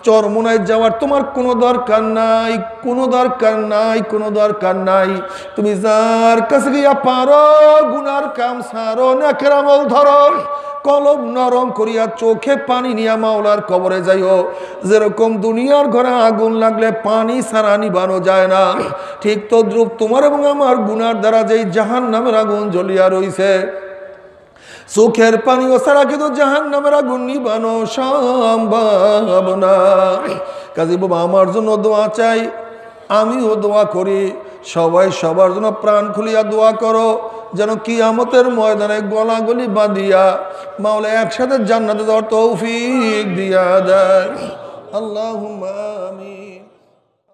চরমোনাই যাওয়ার তোমার কোনো দরকার নাই, কোনো দরকার নাই, কোনো দরকার নাই। তুমি যার কাছে গিয়া পারো গুনার কাম ছাড়ো, নেকের আমল ধরো, কলব নরম করিয়া চোখে পানি নিয়া মাওলার কবরে যাইও। যেরকম দুনিয়ার ঘরে আগুন লাগলে পানি ছাড়া নিবানো যায় না, ঠিক তদ্রুপ তোমার এবং আমার গুনার দ্বারা যেই জাহান্নামের আগুন জ্বলিয়া রইছে, চোখের পানি ও ছাড়া কিন্তু জাহান্নামের আগুন নিবানো সম্ভব না। কাজী বাবা আমার জন্য দোয়া চাই, আমিও দোয়া করি, সবাই সবার জন্য প্রাণ খুলিয়া দোয়া করো, যেন কিয়ামতের ময়দানে গলাগলি বাঁধিয়া মাওলা একসাথে জান্নাতে যাওয়ার তৌফিক দিয়া দেয়। আল্লাহুম্মা আমিন।